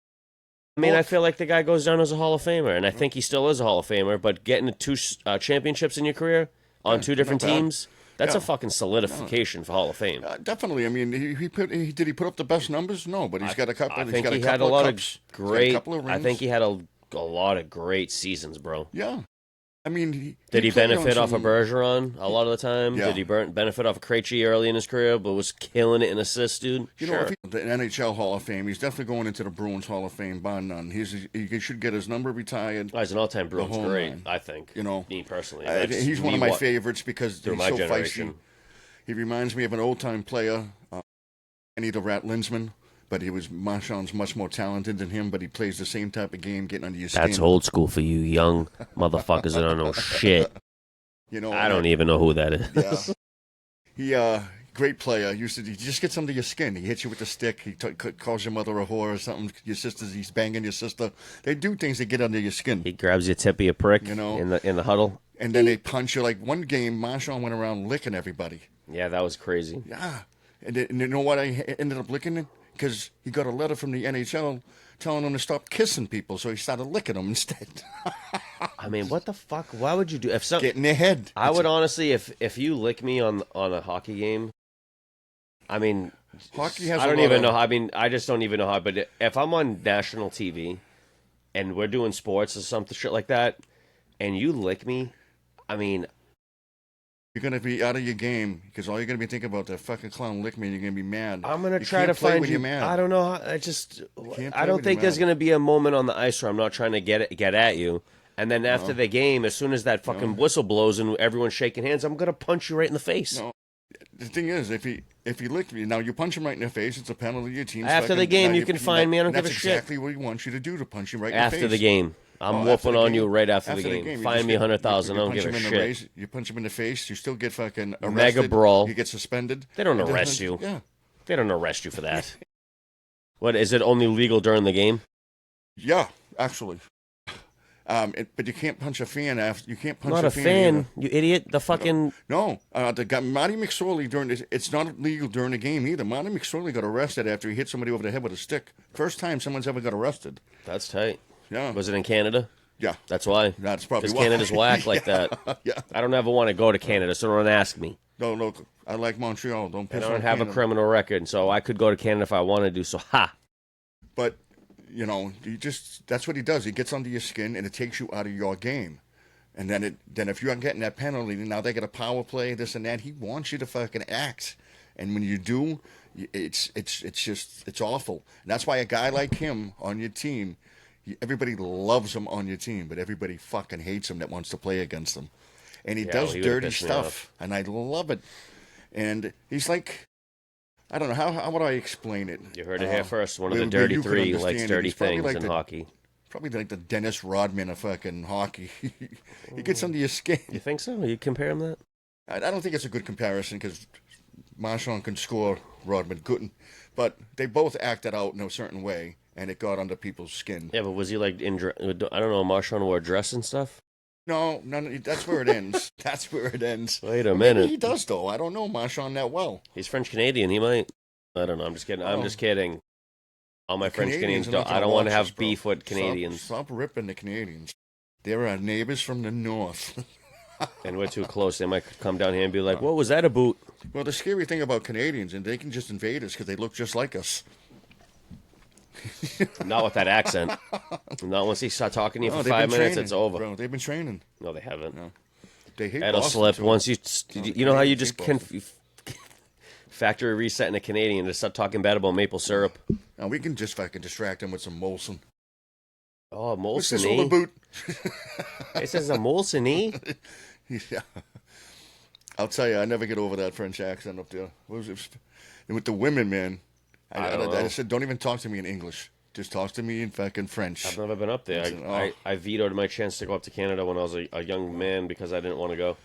I mean, I feel like the guy goes down as a Hall of Famer. And I think he still is a Hall of Famer. But getting two championships in your career on two different teams... That's a fucking solidification for Hall of Fame. Definitely. I mean, did he put up the best numbers? No, but he's got a couple. I think he had a lot of great. I think he had a lot of great seasons, bro. Yeah. I mean, did he benefit off of Bergeron a lot of the time? Yeah. Did he benefit off of Krejci early in his career, but was killing it in assists, dude? Sure. The NHL Hall of Fame, he's definitely going into the Bruins Hall of Fame, bar none. He should get his number retired. He's an all-time Bruins great, I think. Me personally. He's one of my favorites because he's so generation. Feisty. He reminds me of an old-time player, Andy the Rat Linsman. But Marchand's much more talented than him, but he plays the same type of game, getting under your skin. That's old school for you young motherfuckers that don't know shit. I don't even know who that is. Yeah. He, great player. He just gets under your skin. He hits you with the stick. He calls your mother a whore or something. He's banging your sister. They do things that get under your skin. He grabs your tip of your prick, in the huddle. And then they punch you. Like one game, Marchand went around licking everybody. Yeah, that was crazy. Yeah. And you know what I ended up licking him? Because he got a letter from the NHL telling him to stop kissing people, so he started licking them instead. I mean, what the fuck? Why would you do? Get in their head. I would honestly, if you lick me on a hockey game, I mean, hockey has. I don't even know. I mean, I just don't even know how. But if I'm on national TV and we're doing sports or something shit like that, and you lick me, I mean. You're going to be out of your game because all you're going to be thinking about that fucking clown lick me and you're going to be mad. I'm going to try to find you. I don't know. I don't think there's going to be a moment on the ice where I'm not trying to get at you. And then after the game, as soon as that fucking whistle blows and everyone's shaking hands, I'm going to punch you right in the face. No. The thing is, if he licked me, now you punch him right in the face, it's a penalty. Your team's After the fucking, game, now you can find me. I don't give a That's shit. exactly what he wants you to do, to punch you right in the face. After the game. I'm Oh, after whooping the on game? you right after the After game. you Find just me get- 100,000. I you don't punch give a him in shit. the you punch him in the face, you still get fucking arrested. Mega brawl. You get suspended. They don't And then- arrest you. Yeah. They don't arrest you for that. What, is it only legal during the game? Yeah, actually. But you can't punch a fan after. You can't punch Not a a fan. fan, either. you idiot. The fucking... No, the guy Marty McSorley during this, it's not legal during the game either. Marty McSorley got arrested after he hit somebody over the head with a stick. First time someone's ever got arrested. That's tight. Yeah. Was it in Canada? Yeah. That's why. That's probably Because why. Canada's whack like that. Yeah. I don't ever want to go to Canada, so don't ask me. No, look, I like Montreal. Don't piss And I on don't have a Canada. criminal record, so I could go to Canada if I wanted to, so ha! But, that's what he does. He gets under your skin and it takes you out of your game. And then if you're getting that penalty, now they get a power play, this and that. He wants you to fucking act. And when you do, it's awful. And that's why a guy like him on your team, everybody loves him on your team, but everybody fucking hates him that wants to play against him. And he does he would've dirty pissed me stuff, off. and I love it. And he's like, I don't know, how would I explain it? You heard it here first. One of where- the where dirty you could three understand likes it. dirty He's probably things like in the- hockey. Probably like the Dennis Rodman of fucking hockey. He gets under your skin. You think so? You compare him that? I don't think it's a good comparison because Marchand can score, Rodman couldn't. But they both acted out in a certain way, and it got under people's skin. Yeah, but was he like in? I don't know. Marchand wore a dress and stuff. No, that's where it ends. That's where it ends. Wait a Maybe minute. he does, though. I don't know Marchand that well. He's French Canadian. He might. I don't know. I'm just kidding. I'm Oh. just kidding. All my The French Canadians. are not I gonna don't want to watch have this, bro. beef with Canadians, Stop ripping the Canadians. They're our neighbors from the north. and we're too close. They might come down here and be like, "What was that about?" Well, the scary thing about Canadians, and they can just invade us because they look just like us. Not with that accent. Not once he start talking to you No, for they've 5 been minutes. training, It's over. Bro, they've been training. No, they haven't. No. They hate That'll Boston, slip too. once you. No, You know how you Canadians just hate Boston. factory reset in a Canadian to start talking bad about maple syrup. Now we can just fucking distract them with some Molson. Oh, What's this Molson, over boot? This is a Molson, Yeah. I'll tell you, I never get over that French accent up there. What was it? And with the women, man, I don't know. I said, don't even talk to me in English. Just talk to me in fucking French. I've never been up there. I vetoed my chance to go up to Canada when I was a young man because I didn't want to go.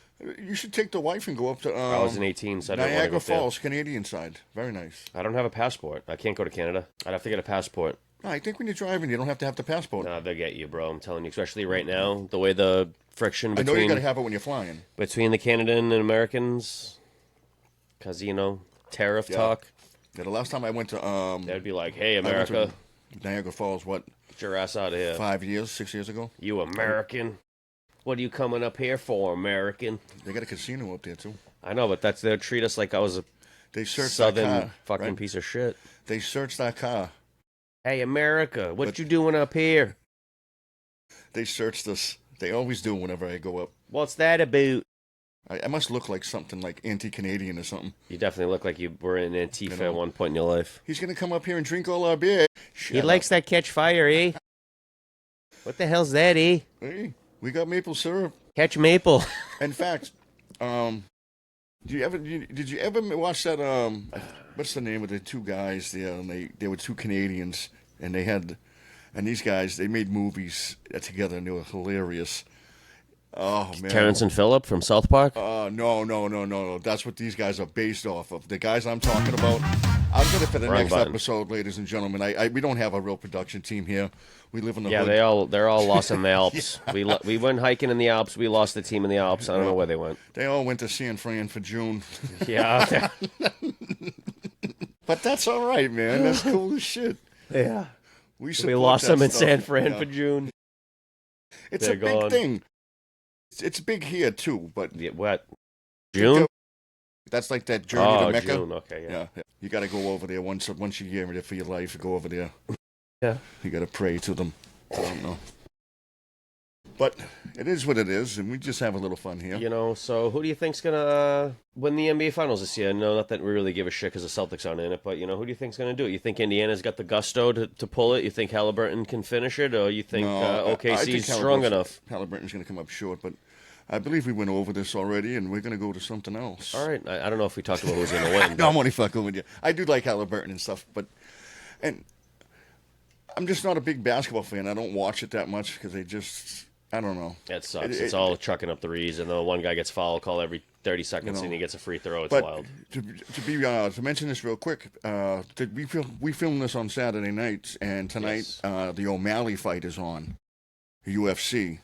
You should take the wife and go up to I was in 18, so I didn't want to go Niagara up there. Falls, Canadian side. Very nice. I don't have a passport. I can't go to Canada. I'd have to get a passport. No, I think when you're driving, you don't have to have the passport. Nah, they'll get you, bro. I'm telling you. Especially right now, the way the friction I know you got to between have it when you're flying. the Canadian and Americans, because tariff talk. Yeah, the last time I went to They'd be like, "Hey, I went to America, Niagara Falls, what, get your ass out of here. 6 years ago? You American. What are you coming up here for, American?" They got a casino up there too. I know, but they'll treat us like I was a They searched southern that car. fucking right? piece of shit. They searched that car. Hey, America, what But- you doing up here? They searched us. They always do whenever I go up. What's that about? I must look like something like anti-Canadian or something. You definitely look like you were in Antifa You know. at one point in your life. He's gonna come up here and drink all our beer. He likes that catch fire, eh? What the hell's that, eh? Hey, we got maple syrup. Catch maple. In fact, did you ever watch that? What's the name of the two guys there? And they were two Canadians, and these guys they made movies together, and they were hilarious. Oh man, Terrence and Phillip from South Park. No. That's what these guys are based off of. The guys I'm talking about. I'll get it for the Wrong next button. episode, ladies and gentlemen. We don't have a real production team here. We live in the Yeah, hood. they're all lost in the Alps. We went hiking in the Alps. We lost the team in the Alps. I don't know where they went. They all went to San Fran for June. Yeah, But that's all right, man. That's cool as shit. yeah. We We lost that them in stuff. San Fran Yeah. for June. It's They're a big gone. thing. It's big here too, but Yeah, what? June? that's like that journey Oh, to Mecca. June. Okay, yeah. Yeah. You got to go over there once a year for your life. You go over there. Yeah. You got to pray to them. I don't know. But it is what it is, and we just have a little fun here. So who do you think's gonna win the NBA Finals this year? No, not that we really give a shit because the Celtics aren't in it, but who do you think's gonna do it? You think Indiana's got the gusto to pull it? You think Halliburton can finish it, or you think No, I think OKC's strong enough? Halliburton's going to come up short, but I believe we went over this already, and we're gonna go to something else. All right. I don't know if we talked about who's going to win. No, But I'm only fucking with you. I do like Halliburton and stuff, and I'm just not a big basketball fan. I don't watch it that much because I don't know. it sucks. It's all chucking up threes, and the one guy gets foul call every 30 seconds, and he gets a free throw. It's But wild. to mention this real quick, we filmed this on Saturday night, and tonight Yes. the O'Malley fight is on UFC.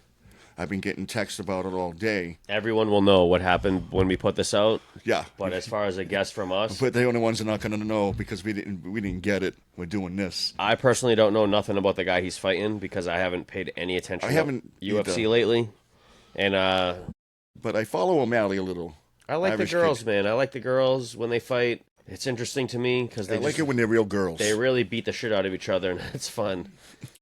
I've been getting texts about it all day. Everyone will know what happened when we put this out. Yeah, But as far as a guess from us, but the only ones that are not going to know because we didn't get it. We're doing this. I personally don't know nothing about the guy he's fighting because I haven't paid any attention I haven't to UFC either. lately. And But I follow O'Malley a little. I like Irish the girls, kid. man. I like the girls when they fight. It's interesting to me because I like it when they're real girls. they really beat the shit out of each other, and it's fun.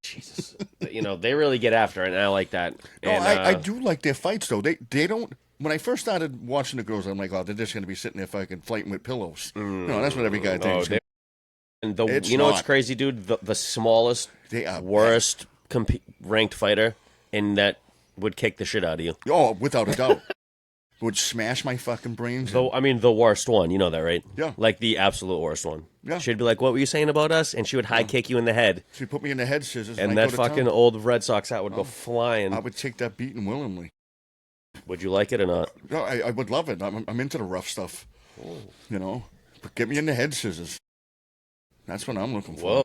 Jesus, they really get after it, and I like that. No, And, I do like their fights though. They don't. When I first started watching the girls, I'm like, oh, they're just going to be sitting there fucking fighting with pillows. No, that's what every guy thinks. and It's you know what's not. crazy, dude? The smallest, They are worst ranked fighter, and that would kick the shit out of you. Oh, without a doubt. Would smash my fucking brains. I mean, the worst one. You know that, right? Yeah. Like the absolute worst one. Yeah. She'd be like, "What were you saying about us?" And she would high kick you in the head, She put me in the head scissors. and I'd that go to fucking town. old Red Sox hat would go flying. I would take that beating willingly. Would you like it or not? No, I would love it. I'm into the rough stuff. You know, but get me in the head scissors. That's what I'm looking for.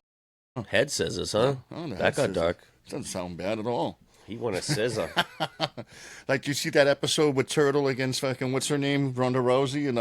Whoa. Head scissors, huh? Oh, the That head got scissors. dark. Doesn't sound bad at all. He won a scissor. Like you see that episode with Turtle against fucking what's her name, Ronda Rousey in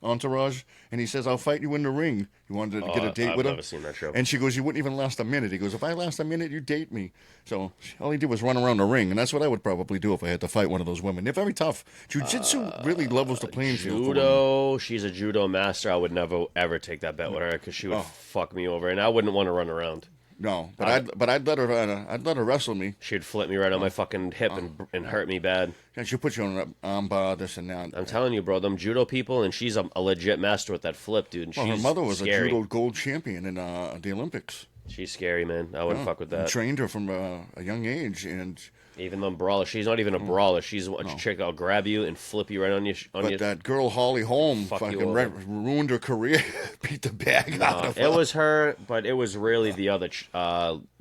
Entourage, and he says, "I'll fight you in the ring." You wanted to get a date I've with her, never seen that show. and she goes, "You wouldn't even last a minute." He goes, "If I last a minute, you date me." So all he did was run around the ring, and that's what I would probably do if I had to fight one of those women. They're very tough. Jiu-jitsu really levels the playing field. For women. Judo. She's a judo master. I would never ever take that bet with her because she would fuck me over, and I wouldn't want to run around. No, but I'd let her wrestle me. She'd flip me right on my fucking hip and hurt me bad. And she'll put you on an arm bar, this and that. I'm telling you, bro, them judo people, and she's a legit master with that flip, dude. And Well, she's her mother was scary. a judo gold champion in the Olympics. She's scary, man. I wouldn't fuck with And that. trained her from a young age, and Even the brawler, she's not even a brawler. She's a chick that'll grab you and flip you right on your. but that girl Holly Holm Fuck you fucking over. ruined her career, beat the bag out of her. It was her, but it was really the other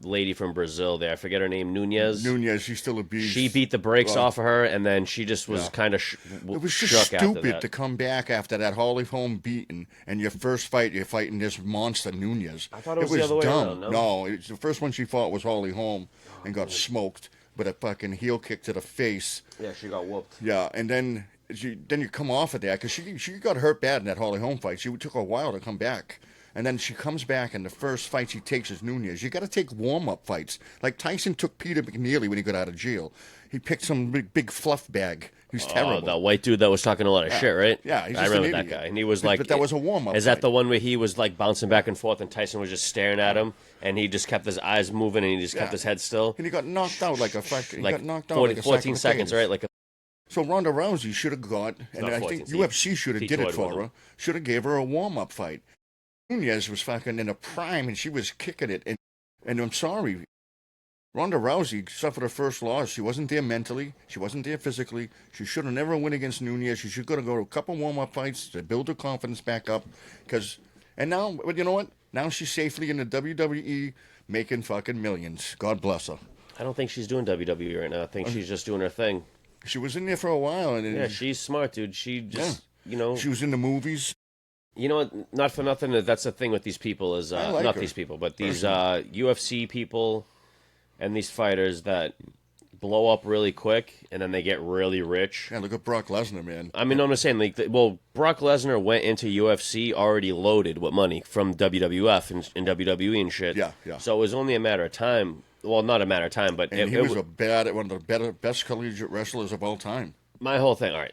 lady from Brazil there. I forget her name, Nunez. Nunez, she's still a beast. She beat the brakes off of her, and then she just was kind of It was just shook after stupid that. to come back after that Holly Holm beating, and your first fight, you're fighting this monster Nunez. I thought it was the other way dumb. around, No, the first one she fought was Holly Holm and got smoked, but a fucking heel kick to the face. Yeah, she got whooped. Yeah, and then you come off of that because she got hurt bad in that Holly Holm fight. She took a while to come back. And then she comes back, and the first fight she takes is Nunez. You got to take warm-up fights. Like Tyson took Peter McNeely when he got out of jail. He picked some big fluff bag. He was terrible. That white dude that was talking a lot of shit, right? Yeah, he's I just an remember that idiot. guy, and he was But- like, but that was a warm-up Is that fight. the one where he was like bouncing back and forth, and Tyson was just staring at him, and he just kept his eyes moving, and he just kept Yeah. his head still, And he got knocked out like a fucking. like he got knocked out 40, like a 14 sack of seconds, potatoes. right? Like So Ronda Rousey should have got, and Not I 14, think he- UFC should have he did it toyed with for him. her. Should have gave her a warm-up fight. Nunez was fucking in a prime, and she was kicking it. And I'm sorry, Ronda Rousey suffered her first loss. She wasn't there mentally. She wasn't there physically. She should have never win against Nunez. She should have go to a couple warm-up fights to build her confidence back up. And now, but you know what? Now she's safely in the WWE making fucking millions. God bless her. I don't think she's doing WWE right now. I think she's just doing her thing. She was in there for a while, and Yeah, she's smart, dude. She just, she was in the movies. You know what? Not for nothing. That's the thing with these people is I like not her. these people, but these UFC people and these fighters that blow up really quick and then they get really rich. Yeah, look at Brock Lesnar, man. I mean, I'm just saying, like, Brock Lesnar went into UFC already loaded with money from WWF and WWE and shit. Yeah, yeah. So it was only a matter of time. Well, not a matter of time, but And he was one of the best collegiate wrestlers of all time. my whole thing. All right.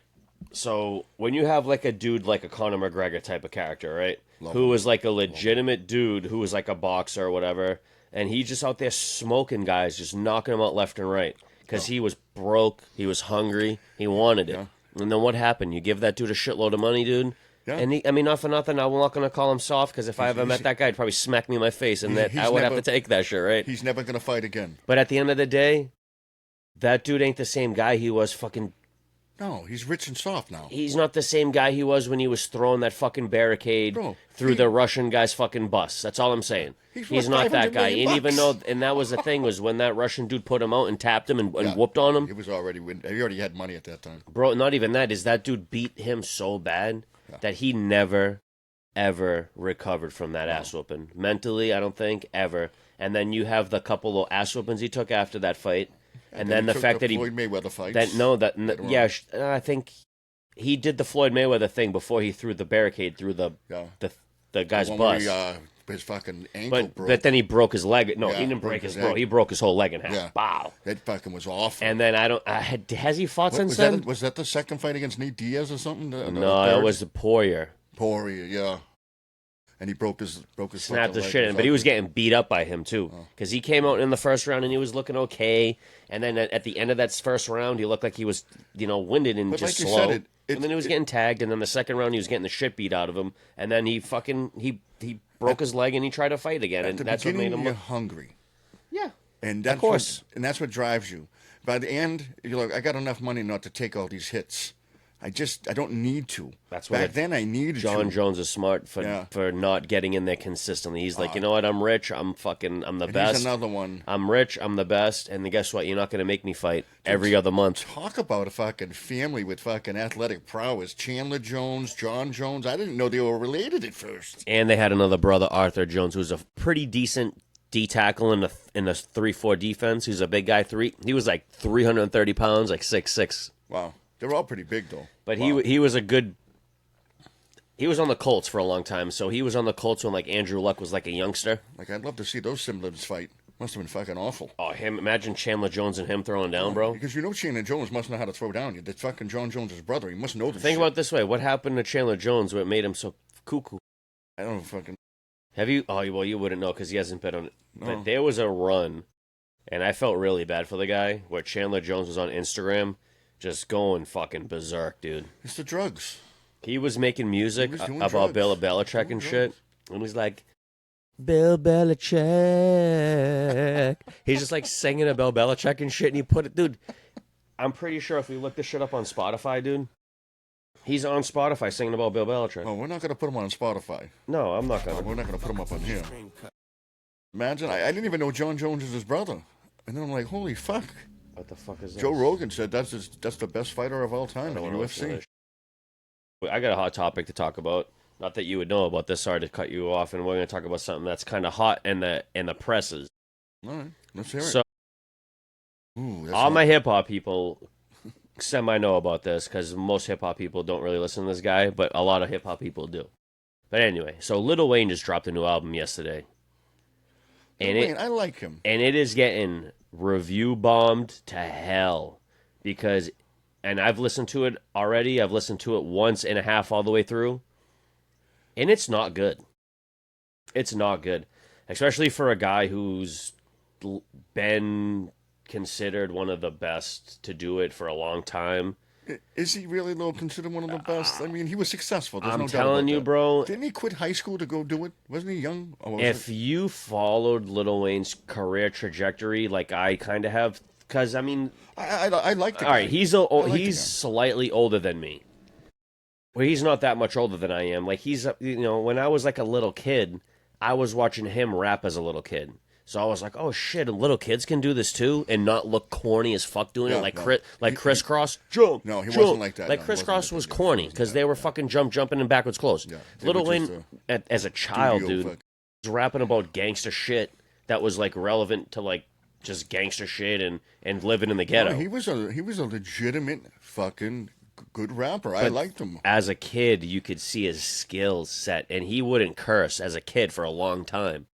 So when you have like a dude like a Conor McGregor type of character, right? Who is like a legitimate dude who is like a boxer or whatever, and he's just out there smoking guys, just knocking them out left and right because he was broke, he was hungry, he wanted it. And then what happened? You give that dude a shitload of money, dude. Yeah. And I mean, not for nothing, I'm not going to call him soft because if I ever met that guy, he'd probably smack me in my face, and that he's I would have never- to take that shit, right? He's never going to fight again. But at the end of the day, that dude ain't the same guy he was fucking No, he's rich and soft now. He's not the same guy he was when he was throwing that fucking barricade Bro, through the Russian guy's fucking bus. That's all I'm saying. He's He's worth not that 500 guy. million And even bucks. though, and that was the thing, was when that Russian dude put him out and tapped him and whooped on him. He was already he already had money at that time. Bro, not even that. Is that dude beat him so bad that he never, ever recovered from that ass whooping. Mentally, I don't think, ever. And then you have the couple of ass whoopings he took after that fight. And then the fact that Floyd Mayweather fights. I think he did the Floyd Mayweather thing before he threw the barricade through the guy's bus. His fucking ankle broke. But then he broke his leg. No, he didn't break his bro. He broke his whole leg in half. Yeah. Wow. That fucking was awful. And then has he fought since then? Was that the second fight against Nate Diaz or something? No, it was Poirier. Poirier, yeah. And he broke his snapped the shit in, but he was getting beat up by him too, because he came out in the first round and he was looking okay, and then at the end of that first round he looked like he was winded and just like slow. You said, and then he was getting tagged, and then the second round he was getting the shit beat out of him, and then he broke his leg and he tried to fight again, and that's what made him look hungry. Yeah, and that's of course, and that's what drives you. By the end, you're like, I got enough money not to take all these hits. I don't need to. That's why back then I needed John to. Jones is smart for not getting in there consistently. He's like, you know what? I'm rich. I'm the best. He's another one. I'm rich. I'm the best. And guess what? You're not going to make me fight every other month. Talk about a fucking family with fucking athletic prowess. Chandler Jones, John Jones. I didn't know they were related at first. And they had another brother, Arthur Jones, who's a pretty decent D tackle in the 3-4 defense. He's a big guy. He was like 330 pounds, like 6'6". Wow. They're all pretty big, though. But he was a good... He was on the Colts for a long time, so he was on the Colts when, like, Andrew Luck was, like, a youngster. Like, I'd love to see those siblings fight. Must have been fucking awful. Oh, imagine Chandler Jones and him throwing down, bro. Because Chandler Jones must know how to throw down. That's fucking John Jones' brother. He must know this Think shit. about it this way. What happened to Chandler Jones what made him so cuckoo? I don't fucking... Have you... Oh, well, you wouldn't know because he hasn't been on it. No. But there was a run, and I felt really bad for the guy, where Chandler Jones was on Instagram... Just going fucking berserk, dude. It's the drugs. He was making music about drugs. Bill Belichick and shit. And he's like, Bill Belichick. He's just like singing about Bill Belichick and shit. And he put it, dude. I'm pretty sure if we look this shit up on Spotify, dude, he's on Spotify singing about Bill Belichick. Oh, we're not going to put him on Spotify. No, I'm not going to. We're not going to put him up on here. Imagine, I didn't even know John Jones is his brother. And then I'm like, holy fuck. What the fuck is that? Joe Rogan said that's the best fighter of all time in the UFC. I got a hot topic to talk about. Not that you would know about this. Sorry to cut you off. And we're going to talk about something that's kind of hot in the presses. All right, let's hear it. So, all my hip hop people semi know about this because most hip hop people don't really listen to this guy, but a lot of hip hop people do. But anyway, so Lil Wayne just dropped a new album yesterday. And I like him. And it is getting review bombed to hell because, and I've listened to it already. I've listened to it once and a half all the way through, and it's not good. It's not good, especially for a guy who's been considered one of the best to do it for a long time. Is he really, though, considered one of the best? I mean, he was successful. There's I'm no doubt telling about you, that. bro. Didn't he quit high school to go do it? Wasn't he young? If you followed Lil Wayne's career trajectory like I kind of have, because, I mean... I like the guy. All right, he's slightly older than me. Well, he's not that much older than I am. Like, he's, when I was like a little kid, I was watching him rap as a little kid. So I was like, oh shit, little kids can do this too and not look corny as fuck doing it like Crisscross. Jump. No, he wasn't like that. Like Crisscross was corny because they were fucking jumping in backwards clothes. Yeah, Lil Wayne, as a child, dude, was rapping about gangster shit that was like relevant to like just gangster shit and living in the ghetto. No, he was a legitimate fucking good rapper. I liked him. As a kid, you could see his skills set, and he wouldn't curse as a kid for a long time.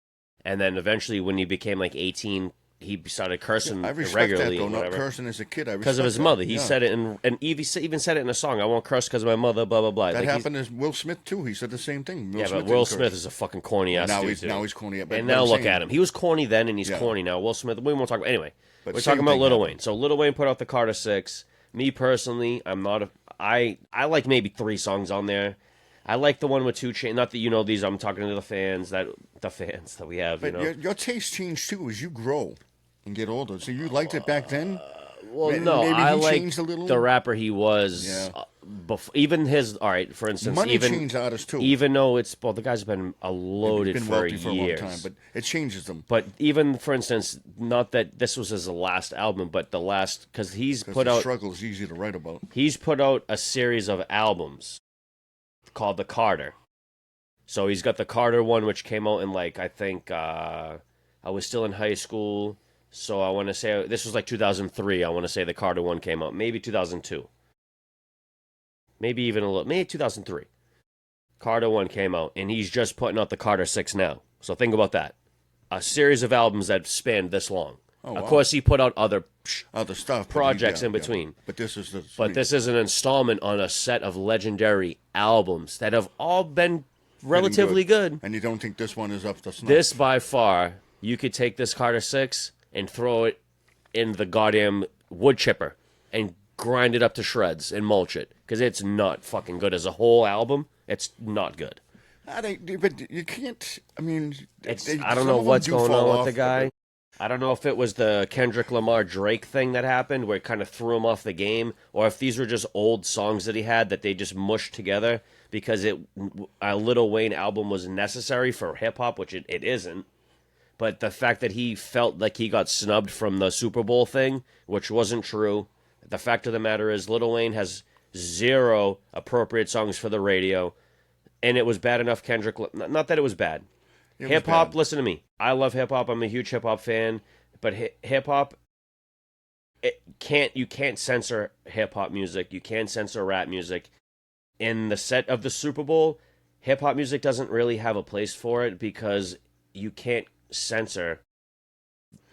And then eventually, when he became like 18, he started cursing I respect regularly. that, though, not cursing as a kid. Because of his mother. He said it, and even said it in a song. I won't curse because of my mother, blah, blah, blah. That happened to Will Smith, too. He said the same thing. Will Smith is a fucking corny-ass dude. Now he's corny. And now look at him. He was corny then, and he's corny now. Will Smith, we won't talk about... Anyway, we're talking about Lil Wayne. So Lil Wayne put out the Carter 6. Me, personally, I'm not a... I like maybe 3 songs on there. I like the one with 2 Chainz. Not that you know these. I'm talking to the fans that we have. But your taste changed too as you grow and get older. So you liked it back then. Well, no, Maybe I he like changed a little. the rapper he was. Yeah. Even his, all right, for instance, Money even changed artists too. even though the guy's been He's loaded been for wealthy years. for a long time, but it changes them. But even, for instance, not that this was his last album, but the last, because The struggle is easy to write about. he's put out a series of albums called The Carter. So he's got the Carter one, which came out in I think I was still in high school. So I want to say this was 2003. I want to say the Carter one came out, maybe 2002, maybe even a little, maybe 2003. Carter one came out, and he's just putting out the Carter 6 now. So think about that. A series of albums that spanned this long. Oh, of wow. course, he put out other stuff, projects in between. But this is this is an installment on a set of legendary albums that have all been relatively good. And you don't think this one is up to snuff? This, by far, you could take this Carter 6 and throw it in the goddamn wood chipper and grind it up to shreds and mulch it, because it's not fucking good as a whole album. It's not good. But you can't. I mean, I don't know what's going on with the guy. I don't know if it was the Kendrick Lamar Drake thing that happened where it kind of threw him off the game, or if these were just old songs that he had that they just mushed together because a Lil Wayne album was necessary for hip hop, which it isn't. But the fact that he felt like he got snubbed from the Super Bowl thing, which wasn't true. The fact of the matter is Lil Wayne has 0 appropriate songs for the radio, and it was bad enough Kendrick... Not that it was bad. Hip-hop, listen to me. I love hip-hop. I'm a huge hip-hop fan. But hip-hop, you can't censor hip-hop music. You can't censor rap music. In the set of the Super Bowl, hip-hop music doesn't really have a place for it because you can't censor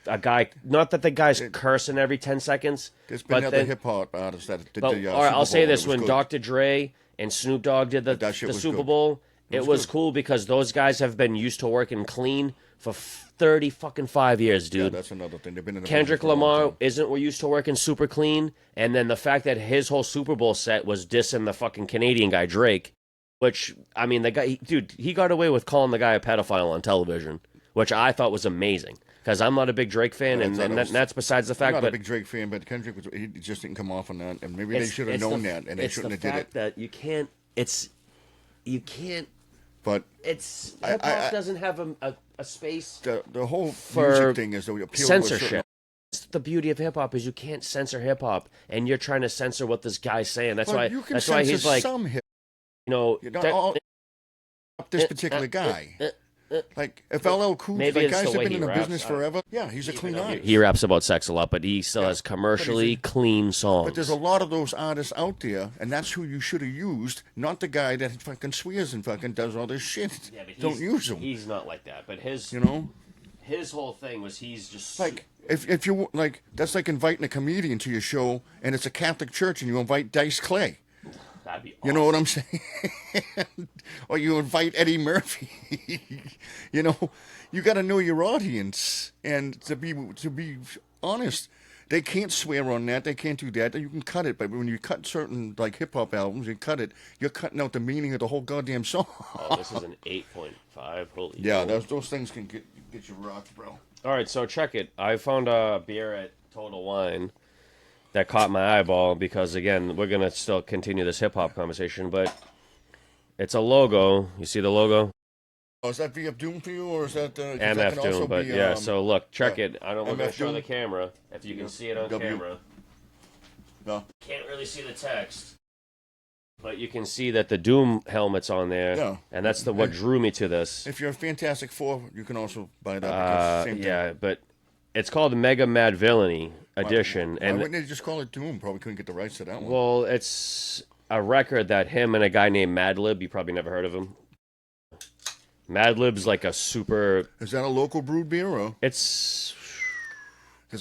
a guy. Not that the guy's cursing every 10 seconds. There's been other hip-hop artists that did the Super Bowl. I'll say this. When Dr. Dre and Snoop Dogg did the Super Bowl... It was cool because those guys have been used to working clean for 35 years, dude. Yeah, that's another thing. They've been in the Kendrick Lamar isn't used to working super clean, and then the fact that his whole Super Bowl set was dissing the fucking Canadian guy Drake, which, I mean, the guy, dude, he got away with calling the guy a pedophile on television, which I thought was amazing. Because I'm not a big Drake fan, and that's besides the fact. I'm not a big Drake fan, but Kendrick he just didn't come off on that, and maybe they should have known that, and they shouldn't have did it. That you can't. You can't. But hip hop doesn't have a space. The whole music thing is the censorship. The beauty of hip hop is you can't censor hip hop, and you're trying to censor what this guy's saying. That's why he's like, some hip. This particular guy. Like if LL Cool, like guys have been in the business forever. Yeah, he's a clean artist. He raps about sex a lot, but he still has commercially clean songs. But there's a lot of those artists out there, and that's who you should have used, not the guy that fucking swears and fucking does all this shit. Yeah, but don't use him. He's not like that. But his whole thing was he's just like if you like that's like inviting a comedian to your show, and it's a Catholic church, and you invite Dice Clay. That'd be awesome. You know what I'm saying? Or you invite Eddie Murphy. You got to know your audience, and to be honest, they can't swear on that. They can't do that. You can cut it, but when you cut certain like hip hop albums, you're cutting out the meaning of the whole goddamn song. Oh, this is an 8.5. Holy. Yeah, those things can get you rocked, bro. All right, so check it. I found a beer at Total Wine that caught my eyeball because, again, we're going to still continue this hip-hop conversation, but it's a logo. You see the logo? Oh, is that VF Doom for you, or is that... MF Doom, but yeah, so look, check it. I don't want to show the camera, if you can see it on camera. No. Can't really see the text, but you can see that the Doom helmet's on there, yeah. And that's what drew me to this. If you're a Fantastic Four, you can also buy that. Same yeah, but it's called Mega Mad Villainy Edition. Why wouldn't they just call it Doom? Probably couldn't get the rights to that one. Well, it's a record that him and a guy named Madlib, you probably never heard of him. Madlib's like a super... Is that a local brewed beer, or...? It's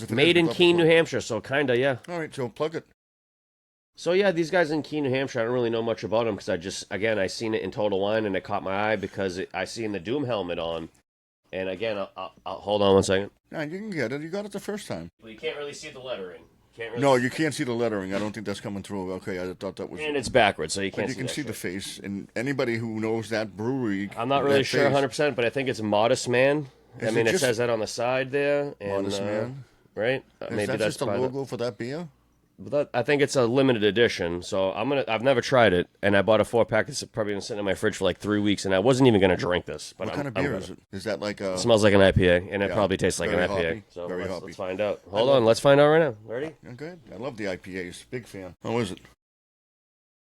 made in Keene, New Hampshire, so kinda, yeah. All right, so plug it. So yeah, these guys in Keene, New Hampshire, I don't really know much about them because I seen it in Total Wine and it caught my eye because I seen the Doom helmet on. And again, I'll hold on one second. Yeah, you can get it. You got it the first time. Well, you can't really see the lettering. You can't see the lettering. I don't think that's coming through. Okay, I thought that was... And it's backwards, so you can't see But you can see the face. And anybody who knows that brewery... I'm not really sure 100%, but I think it's Modest Man. It says that on the side there. And, Modest Man? right? Is Maybe that that's just a by logo for that beer? I think it's a limited edition. So I've never tried it, and I bought a 4-pack. It's probably been sitting in my fridge for like 3 weeks, and I wasn't even gonna drink this. But What kind of beer is it? Is that like a? It smells like an IPA, and it Yeah, probably tastes like an very IPA. hoppy, So very hoppy. let's find out. Hold on, let's find out right now. Ready? Yeah, good. I love the IPAs. Big fan. How is it?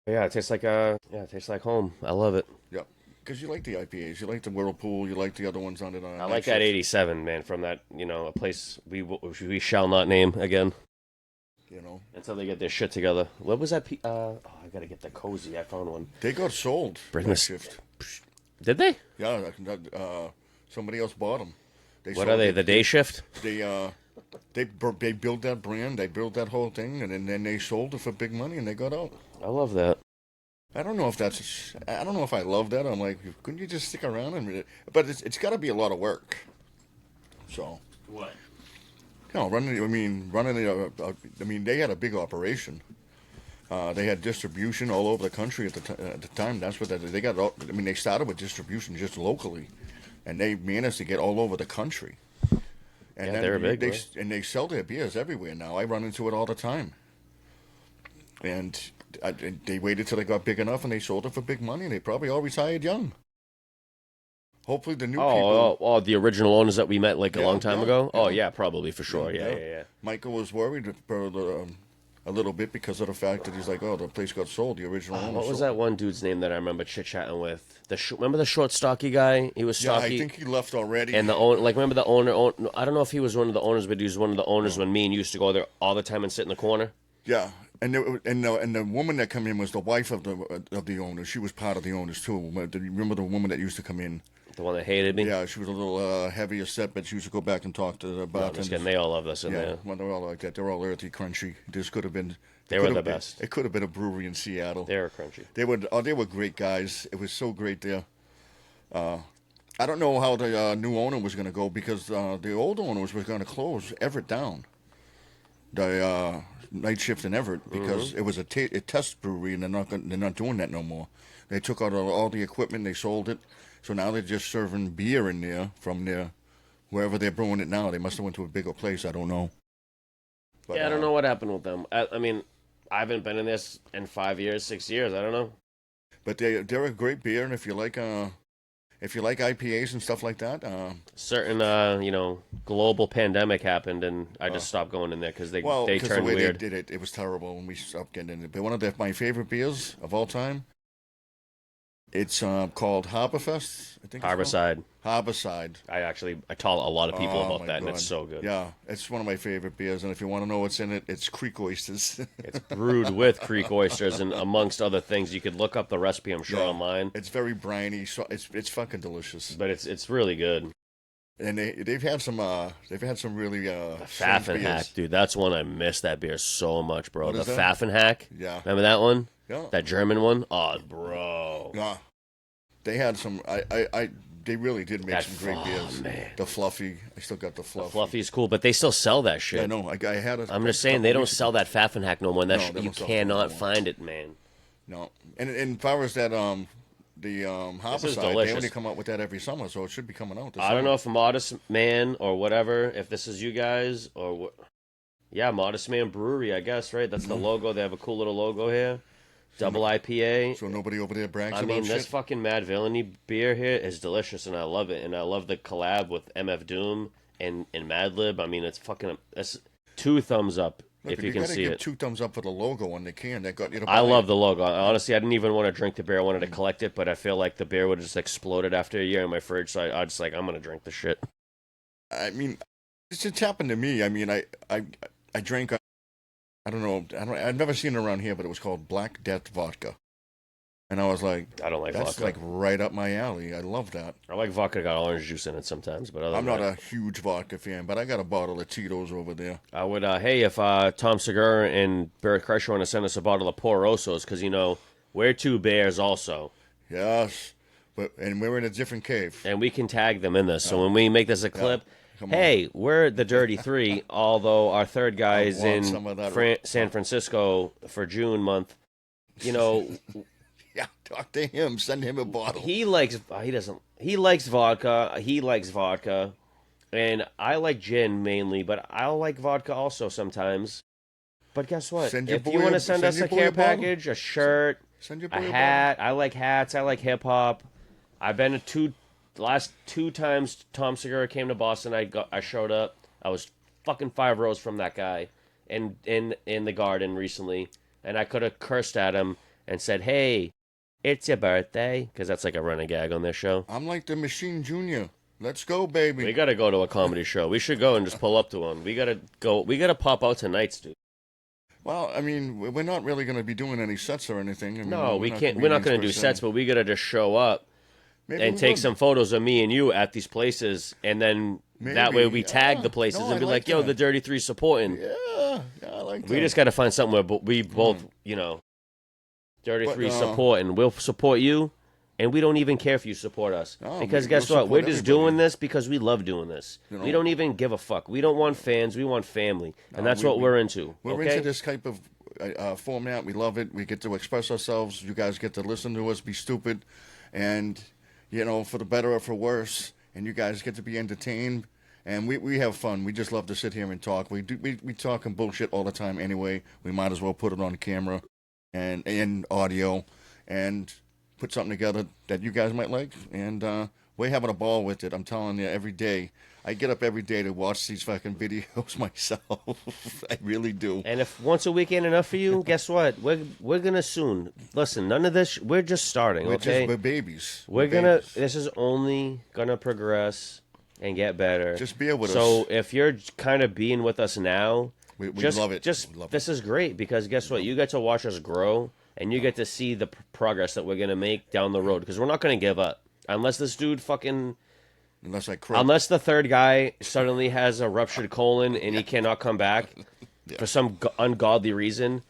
Yeah, it tastes like it tastes like home. I love it. Yep. Because you like the IPAs, you like the Whirlpool, you like the other ones on it. I like that 87, man, from that, a place we shall not name again. You know, until they get their shit together. What was that? I gotta get the cozy. I found one. they got sold. Bring that this- shift. Did they? Yeah, somebody else bought them. What are they? The day shift? They built that brand, they built that whole thing, and then they sold it for big money, and they got out. I love that. I don't know if I love that. I'm like, couldn't you just stick around? But it's got to be a lot of work. So. What? No, they had a big operation. They had distribution all over the country at the time. That's what they got. They started with distribution just locally, and they managed to get all over the country. And they're big. And they sell their beers everywhere now. I run into it all the time. And they waited till they got big enough, and they sold it for big money. And they probably all retired young. Hopefully the new people. Oh, the original owners that we met like a long time ago. Yeah. Oh yeah, probably for sure. Yeah. Michael was worried for a little bit because of the fact that he's like, oh, the place got sold. The original owner. What was that one dude's name that I remember chit chatting with? Remember the short, stocky guy? He was stocky. Yeah, I think he left already. And remember the owner? I don't know if he was one of the owners, but he was one of the owners when me and you used to go there all the time and sit in the corner. Yeah, and the woman that came in was the wife of the owner. She was part of the owners too. Remember the woman that used to come in? The one that hated me? Yeah, she was a little heavier set, but she used to go back and talk to the bartenders. They all love us in there. Well, they're all like that. They're all earthy, crunchy. This could have been. They were the best. It could have been a brewery in Seattle. They were crunchy. They were great guys. It was so great there. I don't know how the new owner was going to go because the old owners were going to close Everett down. The night shift in Everett because it was a test brewery and they're not doing that no more. They took out all the equipment, they sold it, so now they're just serving beer in there from there, wherever they're brewing it now. They must have went to a bigger place. I don't know. But, I don't know what happened with them. I mean, I haven't been in this in 5 years, 6 years. I don't know. But they're a great beer, and if you like IPAs and stuff like that, certain global pandemic happened, and I just stopped going in there because they turned the way weird. they did it, it was terrible, and we stopped getting in it. But one of my favorite beers of all time, it's called Harborfest. I think Harborside. Harborside. I tell a lot of people about my that, and God. it's so good. Yeah, it's one of my favorite beers, and if you want to know what's in it, it's Creek oysters. It's brewed with Creek oysters, and amongst other things, you could look up the recipe. I'm sure online. It's very briny, so it's fucking delicious. But it's really good. And they've had some really Pfaffenhack, dude. That's one I miss. That beer so much, bro. What is The that? Pfaffenhack. Yeah. Remember that one? Yeah. That German one? Oh, bro. Yeah. They had some. They really did make some great beers. Man. The Fluffy. I still got the Fluffy. Fluffy's cool, but they still sell that shit. Yeah, no, I had it. I'm just saying they don't sell that Pfaffenhack no more. And No, they you don't sell cannot that no more. find it, man. No, and as far as that, the This is Harborside, they delicious. only come out with that every summer, so it should be coming out. This I don't summer. know if Modest Man or whatever, if this is you guys or what. Yeah, Modest Man Brewery, I guess, right? That's the logo. They have a cool little logo here. Double IPA. So nobody over there brags I about mean, shit. this fucking Mad Villainy beer here is delicious, and I love it. And I love the collab with MF Doom and Madlib. I mean, that's 2 thumbs up Look, if you can gotta see give it. 2 thumbs up for the logo on the can. That got you to I buy love it. the logo. Honestly, I didn't even want to drink the beer. I wanted to collect it, but I feel like the beer would have just exploded after a year in my fridge. So I just like, I'm gonna drink the shit. I mean, it's just happened to me. I mean, I drank. I don't know. I've never seen it around here, but it was called Black Death vodka. And I was like, I don't like that's vodka. like right up my alley. I love that. I like vodka got orange juice in it sometimes, but I'm not a huge vodka fan, but I got a bottle of Tito's over there. I would. Hey, if Tom Segura and Barrett Kreischer want to send us a bottle of Porosos, because we're 2 bears also, Yes, and we're in a different cave. and we can tag them in this. So when we make this a clip, Come on. hey, we're the Dirty 3. Although our third guy is want some of that. in San Francisco for June month. Yeah, talk to him. Send him a bottle. He likes vodka. He likes vodka. And I like gin mainly, but I'll like vodka also sometimes. But guess what? Send your If boy you want a- to send send us your a boy care a bottle. package, a shirt, Send your a boy a hat, I like hats. I like hip hop. I've been to the last 2 times Tom Segura came to Boston. I showed up. I was fucking 5 rows from that guy in the garden recently, and I could have cursed at him and said, "Hey, it's your birthday," because that's like a running gag on this show. I'm like the Machine Junior. Let's go, baby. We gotta go to a comedy show. We should go and just pull up to one. We gotta go. We gotta pop out tonight's, dude. Well, I mean, we're not really going to be doing any sets or anything. I mean, No, we not can't. We're not comedians gonna per do se. sets, but we gotta just show up Maybe and we take would. some photos of me and you at these places, and then that way Maybe, we tag yeah. the places No, and I be like like, "Yo, that. the Dirty Three supporting." Yeah, I like that. We just gotta find somewhere, but we both, Dirty But, Three support, and we'll support you, and we don't even care if you support us No, because we'll guess what? support We're just everybody. doing this because we love doing this. We don't even give a fuck. We don't want fans. We want family, and that's what we're into. We're Okay? into this type of format. We love it. We get to express ourselves. You guys get to listen to us be stupid, and for the better or for worse. And you guys get to be entertained, and we have fun. We just love to sit here and talk. We talking bullshit all the time anyway. We might as well put it on camera and audio, and put something together that you guys might like. And we're having a ball with it. I'm telling you, every day. I get up every day to watch these fucking videos myself. I really do. And if once a week ain't enough for you, guess what? We're gonna soon. Listen, none of this. We're just starting. Okay, We're babies. we're gonna. gonna. This is only gonna progress and get better. Just bear with So us. if you're kind of being with us now, We just love it. Just We love this is great because guess what? You get to watch us grow, and you get to see the progress that we're gonna make down the road. Because we're not gonna give up unless this dude fucking. Unless I croak. Unless the third guy suddenly has a ruptured colon and he cannot come back for some ungodly reason.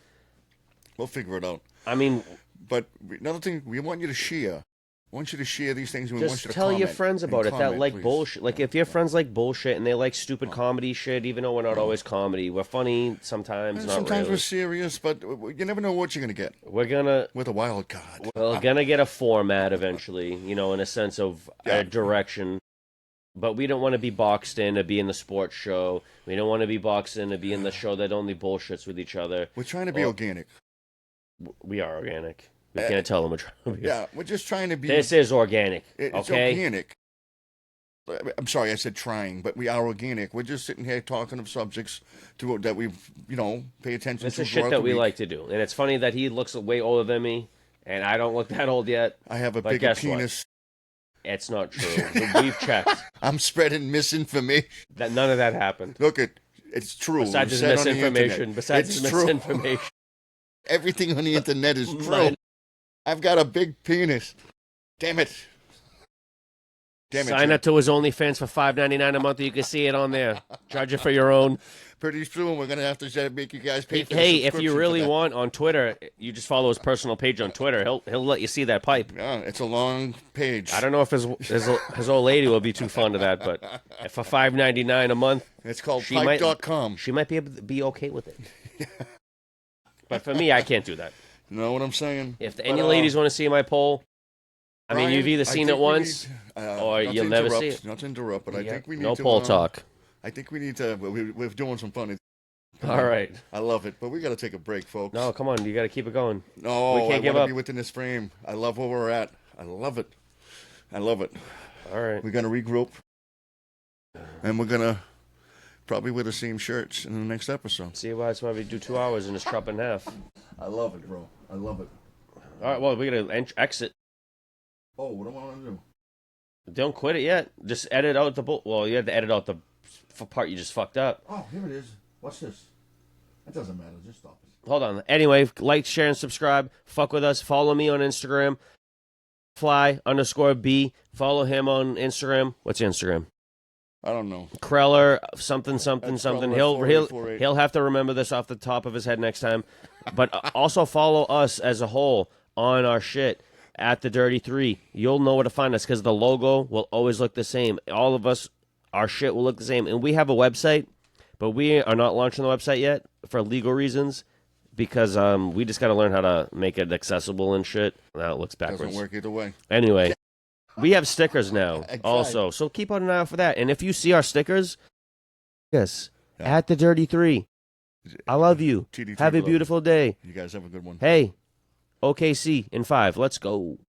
We'll figure it out. I mean, But another thing, we want you to share. I want you to share these things. And we want just you to tell your comment friends and about it that comment, like please. bullshit. Like if your friends like bullshit and they like stupid comedy shit, even though we're not always comedy, we're funny sometimes. Not Sometimes really. we're serious, but you never know what you're gonna get We're gonna with a wild card. we're gonna get a format eventually. In a sense of a direction. But we don't want to be boxed in to be in the sports show. We don't want to be boxed in to be in the show that only bullshits with each other. We're trying to be organic. We are organic. We can't tell them we're trying to be. Yeah, we're just trying to be. This is organic. It's Okay. organic. I'm sorry, I said trying, but we are organic. We're just sitting here talking of subjects that we, pay attention This to. is shit throughout that the we week. like to do, and it's funny that he looks way older than me, and I don't look that old yet. I have a But bigger guess what? penis. It's not true. We've checked I'm spreading misinformation. that none of that happened. Look, it's true. Besides It was this said on the misinformation. internet. Besides It's this true. misinformation. Everything on the internet is true. Mine- I've got a big penis. Damn it. Sign up to his OnlyFans for $5.99 a month. You can see it on there. Charge it for your own. Pretty soon we're gonna have to make you guys pay for the Hey, if you subscription really for that. want on Twitter, you just follow his personal page on Twitter. He'll let you see that pipe. Yeah, it's a long page. I don't know if his old lady will be too fond of that, but for $5.99 a month, It's called She might- pipe.com. she might be able to be okay with it. But for me, I can't do that. You know what I'm saying? If But, any ladies want to see my poll, I mean, Brian, you've either I seen think it we once, need, or not you'll to never interrupt, see it. Not to interrupt, but I think we need no to. poll talk. I think we need to. We're doing some funny. All right. I love it, but we got to take a break, folks. No, come on. You got to keep it going. No, we can't I give want to up. be within this frame. I love where we're at. I love it. I love it. All right. We're gonna regroup, and we're gonna probably wear the same shirts in the next episode. See why it's why we do 2 hours and it's chopped in half. I love it, bro. I love it. All right. Well, we got to exit. Oh, what do I want to do? Don't quit it yet. Just edit out the bull. Well, you had to edit out the part you just fucked up. Oh, here it is. What's this? It doesn't matter. Just stop it. Hold on. Anyway, like, share, and subscribe. Fuck with us. Follow me on Instagram. Fly_B. Follow him on Instagram. What's your Instagram? I don't know. Kreller something something That's something. Kreller He'll 4848. he'll have to remember this off the top of his head next time. But also follow us as a whole on our shit at the Dirty Three. You'll know where to find us because the logo will always look the same. All of us, our shit will look the same, and we have a website, but we are not launching the website yet for legal reasons because we just got to learn how to make it accessible and shit. Now it looks backwards. Doesn't work either way. Anyway, We have stickers now, Exactly. also. So keep on an eye out for that. And if you see our stickers, yes, Yeah. at the Dirty Three. I love you. TDT, Have a we love you. beautiful day. You guys have a good one. Hey, OKC in 5. Let's go.